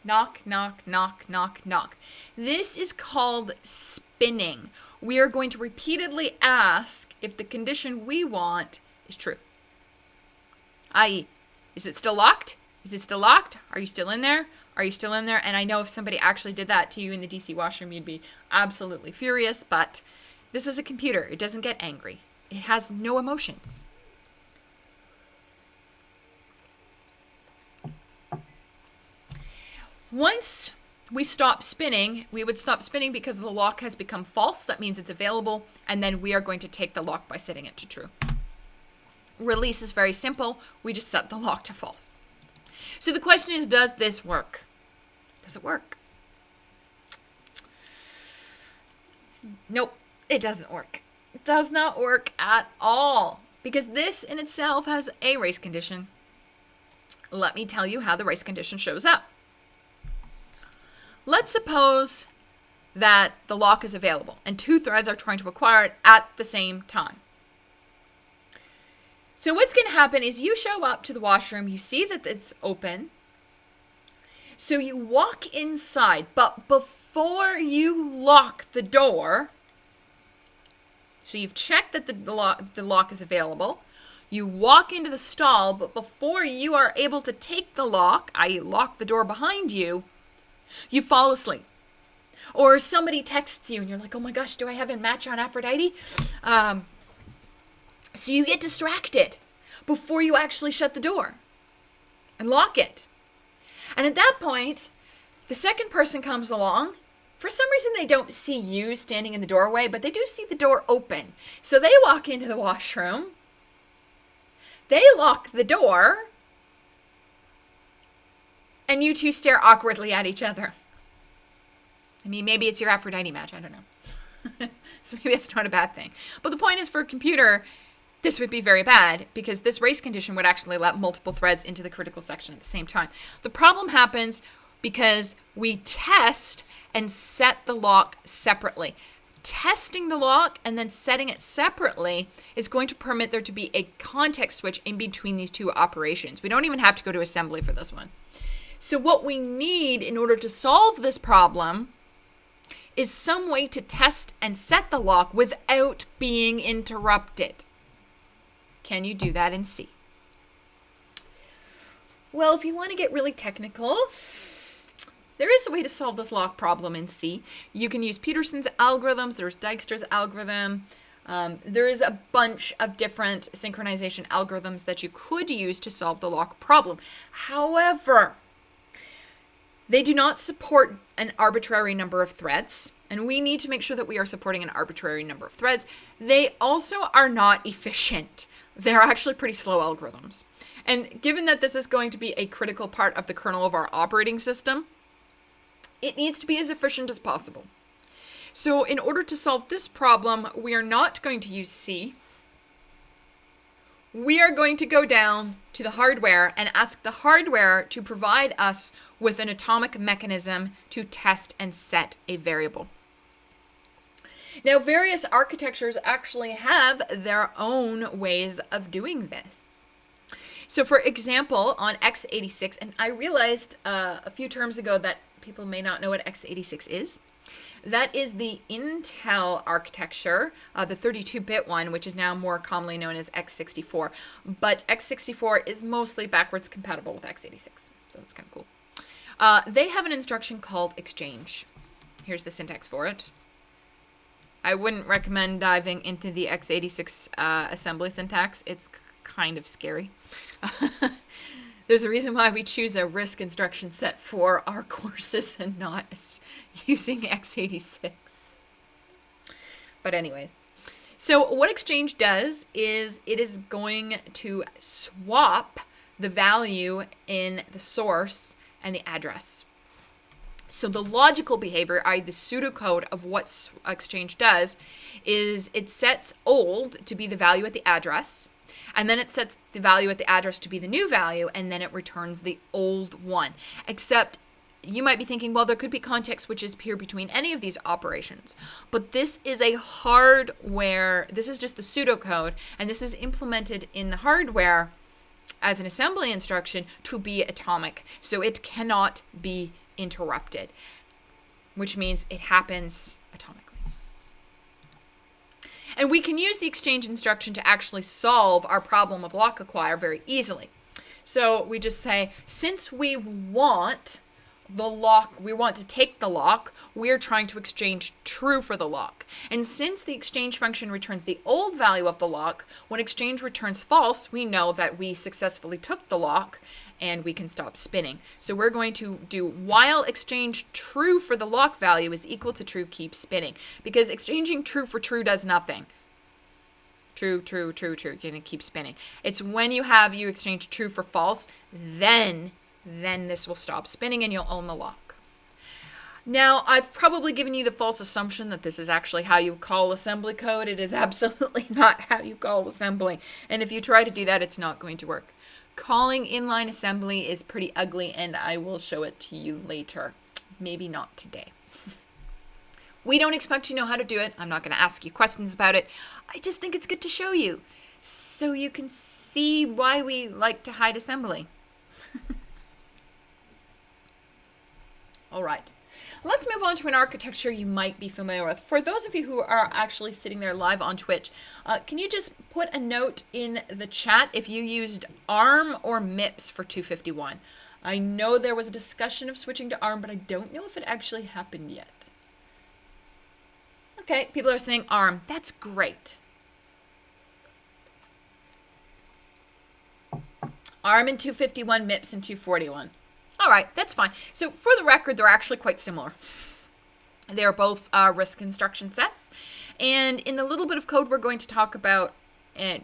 Knock, knock, knock, knock, knock. This is called spinning. We are going to repeatedly ask if the condition we want is true. i.e., is it still locked? Is it still locked? Are you still in there? Are you still in there? And I know if somebody actually did that to you in the DC washroom, you'd be absolutely furious, but this is a computer. It doesn't get angry. It has no emotions. Once we stop spinning, we would stop spinning because the lock has become false. That means it's available, and then we are going to take the lock by setting it to true. Release is very simple. We just set the lock to false. So the question is, does this work? Does it work? Nope, it doesn't work. It does not work at all, because this in itself has a race condition. Let me tell you how the race condition shows up. Let's suppose that the lock is available and two threads are trying to acquire it at the same time. So what's going to happen is you show up to the washroom, you see that it's open, so you walk inside, but before you lock the door, so you've checked that the lock is available, you walk into the stall, but before you are able to take the lock, i.e. lock the door behind you, you fall asleep. Or somebody texts you and you're like, oh my gosh, do I have a match on Aphrodite? So you get distracted before you actually shut the door and lock it. And at that point, the second person comes along. For some reason, they don't see you standing in the doorway, but they do see the door open. So they walk into the washroom. They lock the door. And you two stare awkwardly at each other. I mean, maybe it's your Aphrodite match. I don't know. So maybe that's not a bad thing. But the point is, for a computer, this would be very bad because this race condition would actually let multiple threads into the critical section at the same time. The problem happens because we test and set the lock separately. Testing the lock and then setting it separately is going to permit there to be a context switch in between these two operations. We don't even have to go to assembly for this one. So what we need in order to solve this problem is some way to test and set the lock without being interrupted. Can you do that in C? Well, if you want to get really technical, there is a way to solve this lock problem in C. You can use Peterson's algorithms. There's Dijkstra's algorithm. There is a bunch of different synchronization algorithms that you could use to solve the lock problem. However, they do not support an arbitrary number of threads, and we need to make sure that we are supporting an arbitrary number of threads. They also are not efficient. They're actually pretty slow algorithms. And given that this is going to be a critical part of the kernel of our operating system, it needs to be as efficient as possible. So in order to solve this problem, we are not going to use C. We are going to go down to the hardware and ask the hardware to provide us with an atomic mechanism to test and set a variable. Now, various architectures actually have their own ways of doing this. So for example, on x86, and I realized a few terms ago that people may not know what x86 is. That is the Intel architecture, the 32-bit one, which is now more commonly known as x64. But x64 is mostly backwards compatible with x86, so that's kind of cool. They have an instruction called exchange. Here's the syntax for it. I wouldn't recommend diving into the x86 assembly syntax. It's kind of scary. There's a reason why we choose a RISC instruction set for our courses and not using x86. But anyways, so what exchange does is it is going to swap the value in the source and the address. So the logical behavior, i.e. the pseudocode of what exchange does, is it sets old to be the value at the address, and then it sets the value at the address to be the new value, and then it returns the old one. Except you might be thinking, well, there could be context switches here between any of these operations. But this is a hardware, this is just the pseudocode, and this is implemented in the hardware as an assembly instruction to be atomic. So it cannot be interrupted, which means it happens atomically. And we can use the exchange instruction to actually solve our problem with lock acquire very easily. So we just say, since we want the lock, we want to take the lock, we're trying to exchange true for the lock. And since the exchange function returns the old value of the lock, when exchange returns false, we know that we successfully took the lock and we can stop spinning. So we're going to do while exchange true for the lock value is equal to true, keep spinning. Because exchanging true for true does nothing. True, true, true, true. You're going to keep spinning. It's when you exchange true for false, then this will stop spinning and you'll own the lock. Now, I've probably given you the false assumption that this is actually how you call assembly code. It is absolutely not how you call assembly. And if you try to do that, it's not going to work. Calling inline assembly is pretty ugly, and I will show it to you later. Maybe not today. We don't expect you to know how to do it. I'm not going to ask you questions about it. I just think it's good to show you so you can see why we like to hide assembly. All right. Let's move on to an architecture you might be familiar with. For those of you who are actually sitting there live on Twitch, can you just put a note in the chat if you used ARM or Mips for 251? I know there was a discussion of switching to ARM, but I don't know if it actually happened yet. Okay, people are saying ARM. That's great. ARM in 251, Mips in 241. All right, that's fine. So for the record, they're actually quite similar. They're both RISC instruction sets. And in the little bit of code we're going to talk about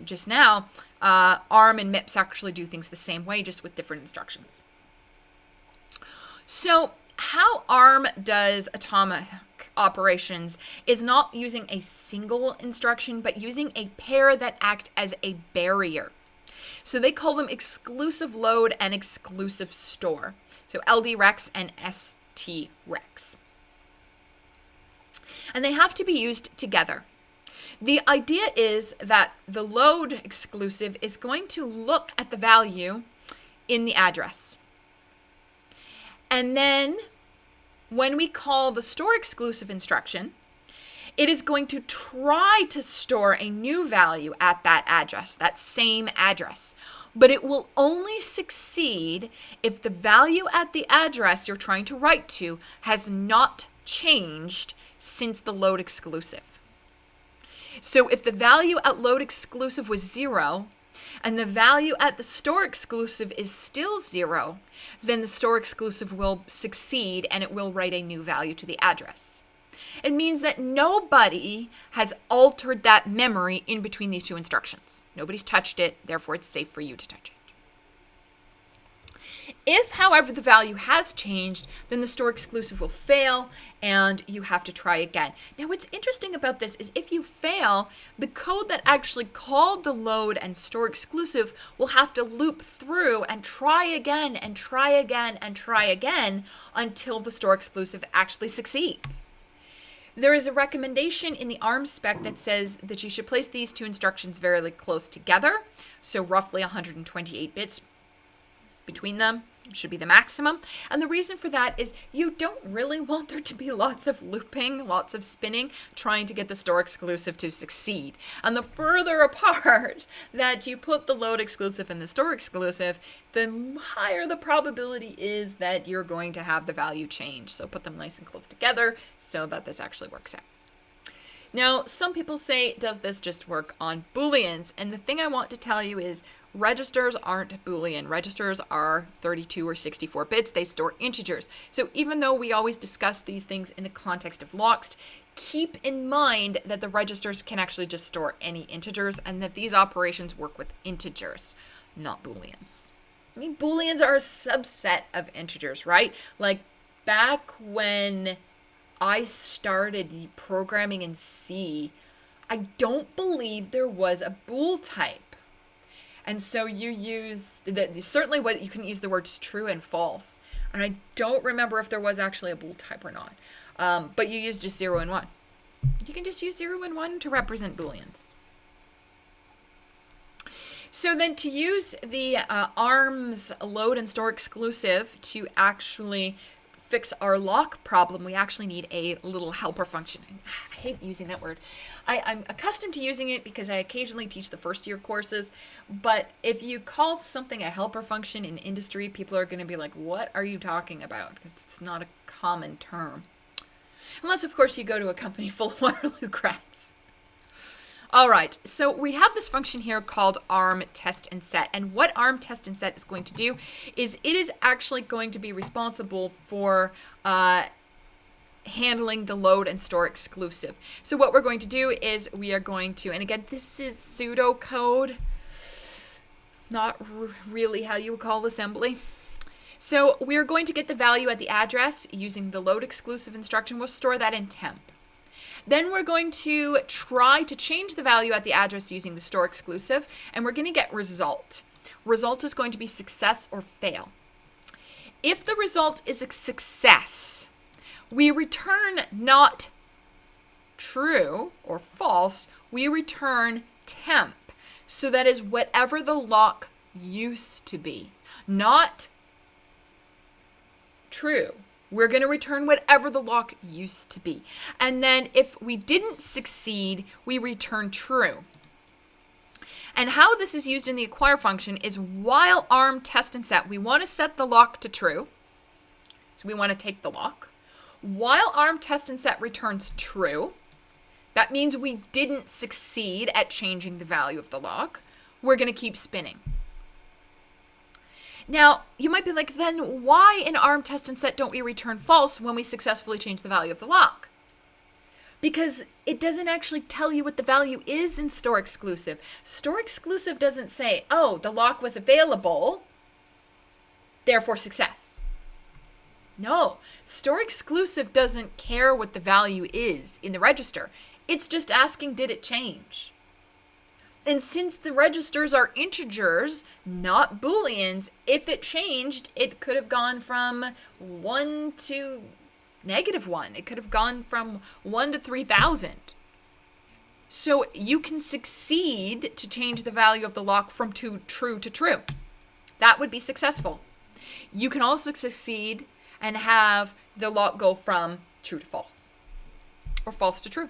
just now, ARM and Mips actually do things the same way, just with different instructions. So how ARM does atomic operations is not using a single instruction, but using a pair that act as a barrier. So they call them exclusive load and exclusive store. So LD-REX and ST-REX. And they have to be used together. The idea is that the load exclusive is going to look at the value in the address. And then when we call the store exclusive instruction, it is going to try to store a new value at that address, that same address. But it will only succeed if the value at the address you're trying to write to has not changed since the load exclusive. So if the value at load exclusive was 0, and the value at the store exclusive is still 0, then the store exclusive will succeed and it will write a new value to the address. It means that nobody has altered that memory in between these two instructions. Nobody's touched it, therefore it's safe for you to touch it. If, however, the value has changed, then the store exclusive will fail and you have to try again. Now, what's interesting about this is if you fail, the code that actually called the load and store exclusive will have to loop through and try again and try again and try again until the store exclusive actually succeeds. There is a recommendation in the ARM spec that says that you should place these two instructions very close together, so roughly 128 bits between them should be the maximum. And the reason for that is you don't really want there to be lots of looping, lots of spinning, trying to get the store exclusive to succeed. And the further apart that you put the load exclusive and the store exclusive, the higher the probability is that you're going to have the value change. So put them nice and close together so that this actually works out. Now, some people say, does this just work on Booleans? And the thing I want to tell you is registers aren't Boolean. Registers are 32 or 64 bits. They store integers. So even though we always discuss these things in the context of LOXT, keep in mind that the registers can actually just store any integers and that these operations work with integers, not Booleans. I mean, Booleans are a subset of integers, right? Like back when I started programming in C, I don't believe there was a bool type. And so you use, certainly what you can use the words true and false. And I don't remember if there was actually a bool type or not. But you use just 0 and 1. You can just use 0 and 1 to represent Booleans. So then to use the ARM's load and store exclusive to actually fix our lock problem, we actually need a little helper function. I hate using that word. I'm accustomed to using it because I occasionally teach the first year courses, but if you call something a helper function in industry, people are going to be like, what are you talking about? Because it's not a common term. Unless, of course, you go to a company full of Waterloo grads. All right, so we have this function here called arm test and set. And what arm test and set is going to do is it is actually going to be responsible for handling the load and store exclusive. So what we're going to do is we are going to, and again, this is pseudocode, not really how you would call assembly. So we're going to get the value at the address using the load exclusive instruction. We'll store that in temp. Then we're going to try to change the value at the address using the store exclusive, and we're going to get result. Result is going to be success or fail. If the result is a success, we return not true or false, we return temp. So that is whatever the lock used to be, not true. We're going to return whatever the lock used to be. And then if we didn't succeed, we return true. And how this is used in the acquire function is while arm test and set, we want to set the lock to true. So we want to take the lock. While arm test and set returns true, that means we didn't succeed at changing the value of the lock. We're going to keep spinning. Now, you might be like, then why in arm test and set don't we return false when we successfully change the value of the lock? Because it doesn't actually tell you what the value is in store exclusive. Store exclusive doesn't say, oh, the lock was available, therefore success. No, store exclusive doesn't care what the value is in the register. It's just asking, did it change? And since the registers are integers, not booleans, if it changed, it could have gone from 1 to -1. It could have gone from 1 to 3,000. So you can succeed to change the value of the lock from true to true. That would be successful. You can also succeed and have the lock go from true to false or false to true.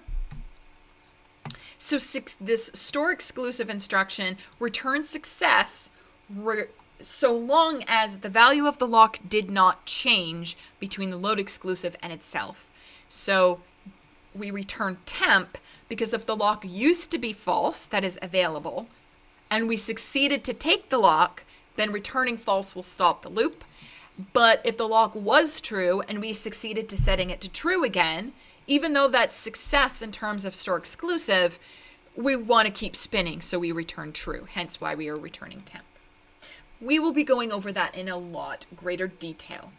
So this store exclusive instruction returns success so long as the value of the lock did not change between the load exclusive and itself. So we return temp because if the lock used to be false, that is available, and we succeeded to take the lock, then returning false will stop the loop. But if the lock was true and we succeeded to setting it to true again, even though that's success in terms of store exclusive, we want to keep spinning, so we return true, hence why we are returning temp. We will be going over that in a lot greater detail.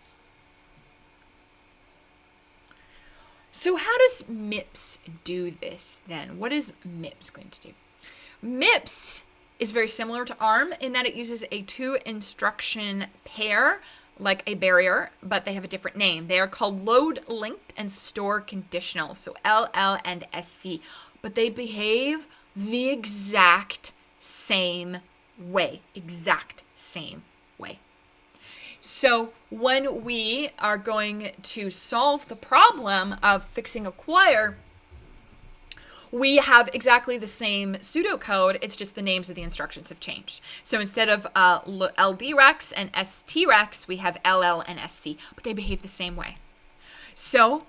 So how does Mips do this then? What is Mips going to do? Mips is very similar to ARM in that it uses a 2-instruction pair, like a barrier, but they have a different name. They are called load linked and store conditional, so LL and SC, but they behave the exact same way, So when we are going to solve the problem of fixing acquire, we have exactly the same pseudocode, it's just the names of the instructions have changed. So instead of LDREX and STREX, we have LL and SC, but they behave the same way. So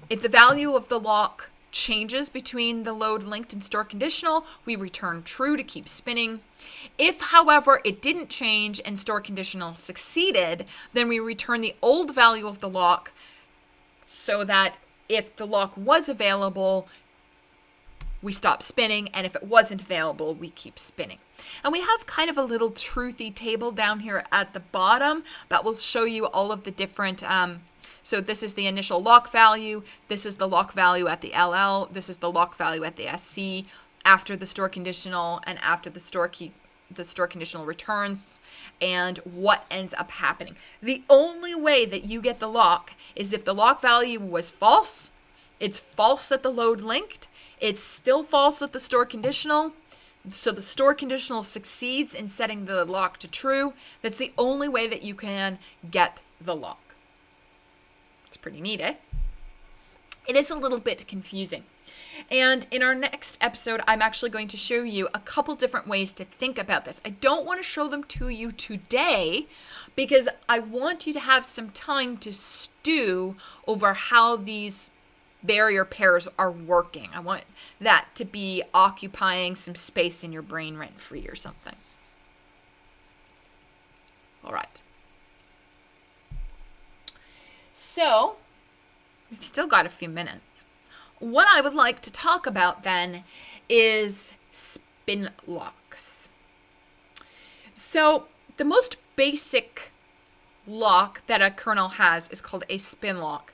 if the value of the lock changes between the load linked and store conditional, we return true to keep spinning. If, however, it didn't change and store conditional succeeded, then we return the old value of the lock so that if the lock was available, we stop spinning, and if it wasn't available, we keep spinning. And we have kind of a little truthy table down here at the bottom that will show you all of the different, so this is the initial lock value, this is the lock value at the LL, this is the lock value at the SC, after the store conditional, and after the store conditional returns, and what ends up happening. The only way that you get the lock is if the lock value was false, it's false at the load linked, it's still false at the store conditional, so the store conditional succeeds in setting the lock to true. That's the only way that you can get the lock. It's pretty neat, eh? It is a little bit confusing. And in our next episode, I'm actually going to show you a couple different ways to think about this. I don't want to show them to you today because I want you to have some time to stew over how these barrier pairs are working. I want that to be occupying some space in your brain rent-free or something. All right. So, we've still got a few minutes. What I would like to talk about then is spin locks. So, the most basic lock that a kernel has is called a spin lock.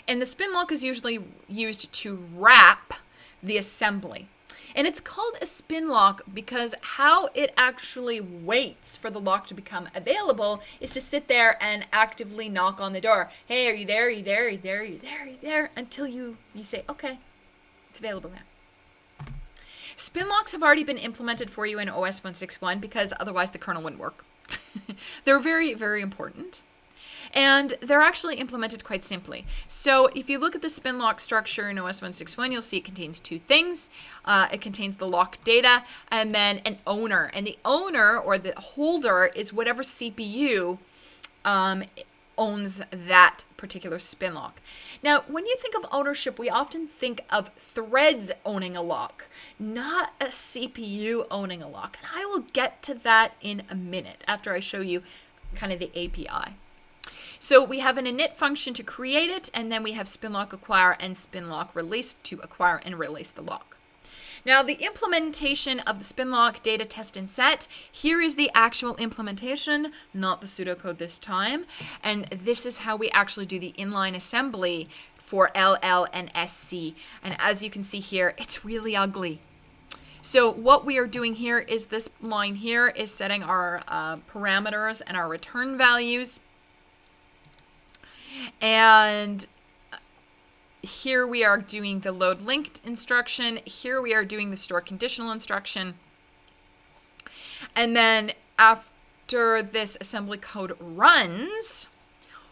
And the spin lock is usually used to wrap the assembly. And it's called a spin lock because how it actually waits for the lock to become available is to sit there and actively knock on the door. Hey, are you there? Are you there? Are you there? Are you there? Are you there? Until you say, okay, it's available now. Spin locks have already been implemented for you in OS 161 because otherwise the kernel wouldn't work. They're very, very important. And they're actually implemented quite simply. So if you look at the spin lock structure in OS 161, you'll see it contains two things. It contains the lock data and then an owner. And the owner or the holder is whatever CPU owns that particular spin lock. Now, when you think of ownership, we often think of threads owning a lock, not a CPU owning a lock. And I will get to that in a minute after I show you kind of the API. So we have an init function to create it, and then we have spin lock acquire and spin lock release to acquire and release the lock. Now the implementation of the spin lock data test and set, here is the actual implementation, not the pseudocode this time. And this is how we actually do the inline assembly for LL and SC. And as you can see here, it's really ugly. So what we are doing here is this line here is setting our parameters and our return values. And here we are doing the load linked instruction. Here we are doing the store conditional instruction. And then after this assembly code runs,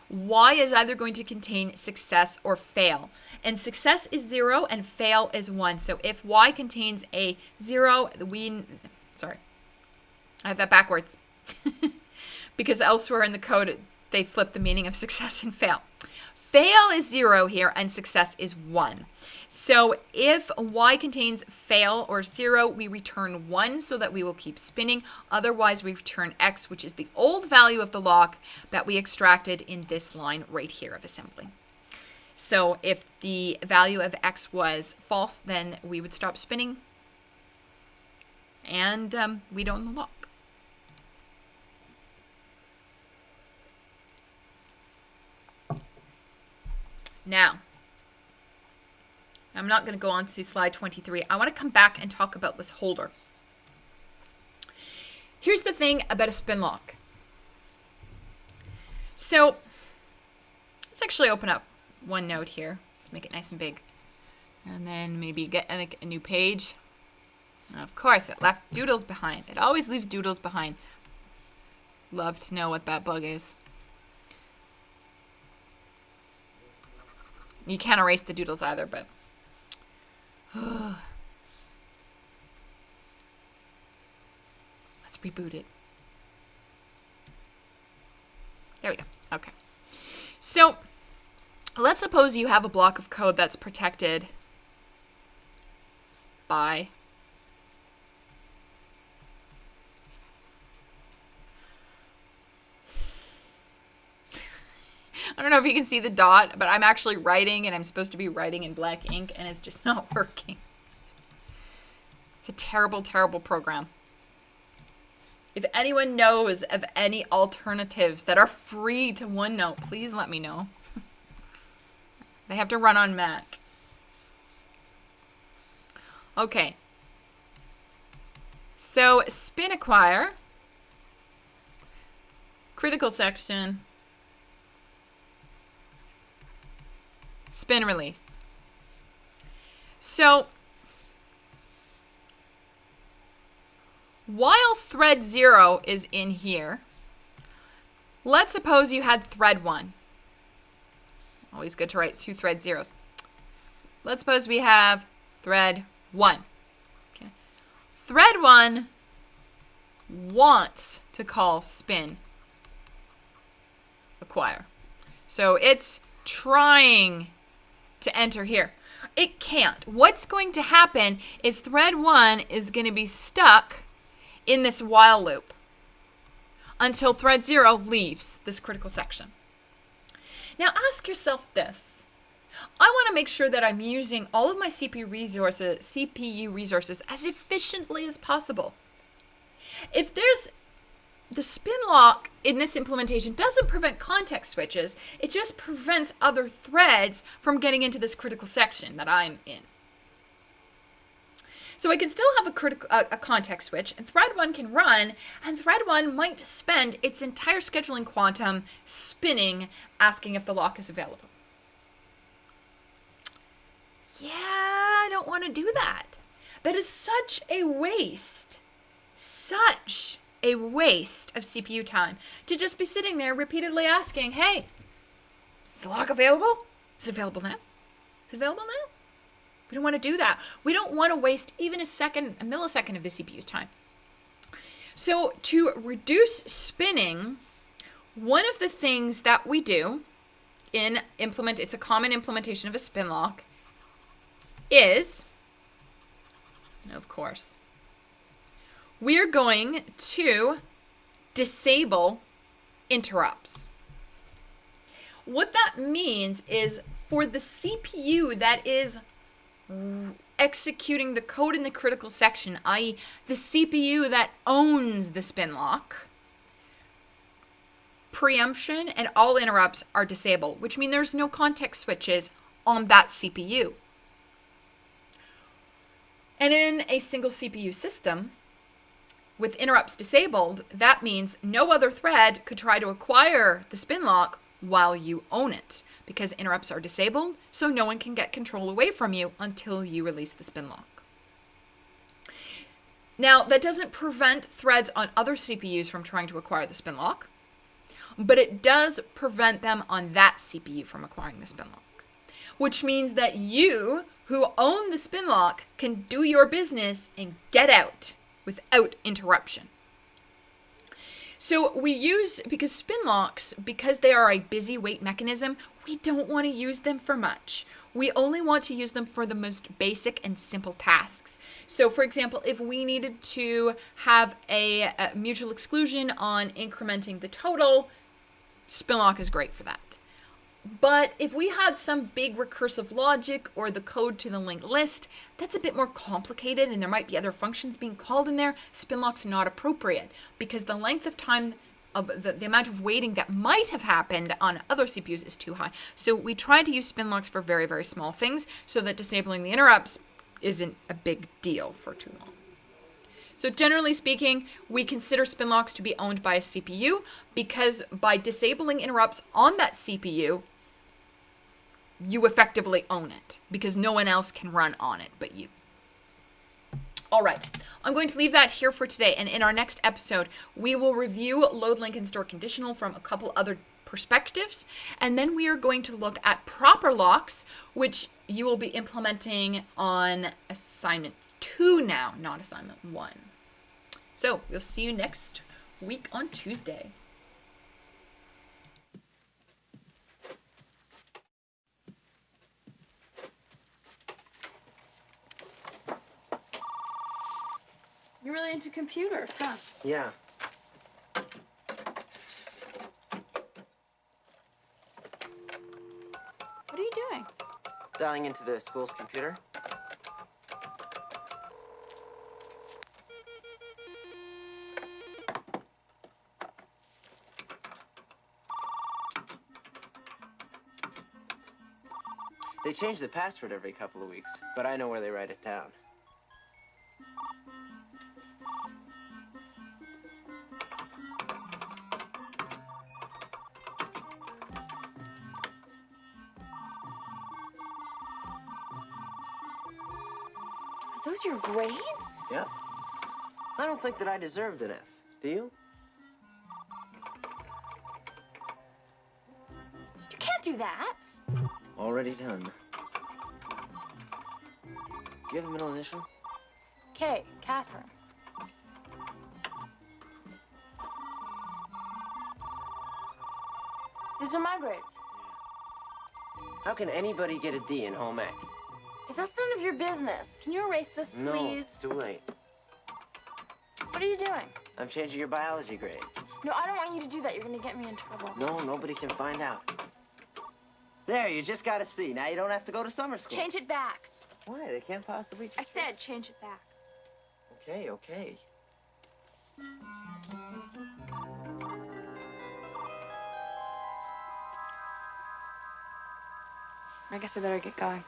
Y is either going to contain success or fail. And success is 0 and fail is 1. So if Y contains a 0, sorry, I have that backwards. Because elsewhere in the code, they flip the meaning of success and fail. Fail is 0 here and success is 1. So if Y contains fail or 0, we return 1 so that we will keep spinning. Otherwise, we return X, which is the old value of the lock that we extracted in this line right here of assembly. So if the value of X was false, then we would stop spinning and we'd own the lock. Now, I'm not going to go on to slide 23. I want to come back and talk about this holder. Here's the thing about a spin lock. So, let's actually open up OneNote here. Let's make it nice and big. And then maybe get a new page. Of course, it left doodles behind. It always leaves doodles behind. Love to know what that bug is. You can't erase the doodles either, but let's reboot it. There we go. Okay. So let's suppose you have a block of code that's protected by I don't know if you can see the dot, but I'm actually writing, and I'm supposed to be writing in black ink, and it's just not working. It's a terrible, terrible program. If anyone knows of any alternatives that are free to OneNote, please let me know. They have to run on Mac. Okay. So, spin acquire, critical section, spin release. So, while thread 0 is in here, let's suppose you had thread 1. Always good to write 2 thread zeros. Let's suppose we have thread 1. Okay. Thread 1 wants to call spin acquire. So it's trying to enter here. It can't. What's going to happen is thread 1 is going to be stuck in this while loop until thread 0 leaves this critical section. Now ask yourself this. I want to make sure that I'm using all of my CPU resources as efficiently as possible. If there's the spin lock in this implementation doesn't prevent context switches, it just prevents other threads from getting into this critical section that I'm in. So I can still have a context switch, and thread 1 can run, and thread 1 might spend its entire scheduling quantum spinning, asking if the lock is available. Yeah, I don't want to do that. That is such a waste. Such a waste of CPU time to just be sitting there repeatedly asking, hey, is the lock available? Is it available now? Is it available now? We don't want to do that. We don't want to waste even a millisecond of the CPU's time. So to reduce spinning, one of the things that we do it's a common implementation of a spin lock, is, of course, we're going to disable interrupts. What that means is for the CPU that is executing the code in the critical section, i.e. the CPU that owns the spin lock, preemption and all interrupts are disabled, which means there's no context switches on that CPU. And in a single CPU system, with interrupts disabled, that means no other thread could try to acquire the spin lock while you own it, because interrupts are disabled, so no one can get control away from you until you release the spin lock. Now, that doesn't prevent threads on other CPUs from trying to acquire the spin lock, but it does prevent them on that CPU from acquiring the spin lock, which means that you, who own the spin lock, can do your business and get out without interruption. So because spin locks, because they are a busy wait mechanism, we don't want to use them for much. We only want to use them for the most basic and simple tasks. So for example, if we needed to have a mutual exclusion on incrementing the total, spin lock is great for that. But if we had some big recursive logic or the code to the linked list, that's a bit more complicated and there might be other functions being called in there. Spin lock's not appropriate because the length of time of the amount of waiting that might have happened on other CPUs is too high. So we try to use spin locks for very, very small things so that disabling the interrupts isn't a big deal for too long. So generally speaking, we consider spin locks to be owned by a CPU because by disabling interrupts on that CPU, you effectively own it because no one else can run on it but you. All right, I'm going to leave that here for today. And in our next episode, we will review load, link, and store conditional from a couple other perspectives. And then we are going to look at proper locks, which you will be implementing on assignment 2 now, not assignment 1. So we'll see you next week on Tuesday.
You're really into computers, huh?
Yeah.
What are you doing?
Dialing into the school's computer. They change the password every couple of weeks, but I know where they write it down.
Are those your grades?
Yep. I don't think that I deserved an F. Do you?
You can't do that.
Already done. Do you have a middle initial?
K, Catherine. These are my grades.
How can anybody get a D in home ec?
If that's none of your business, can you erase this, please?
No, it's too late.
What are you doing?
I'm changing your biology grade.
No, I don't want you to do that. You're gonna get me in trouble.
No, nobody can find out. There, you just got a C. Now you don't have to go to summer school.
Change it back.
Why? They can't possibly just...
I said change it back.
Okay, okay.
I guess I better get going.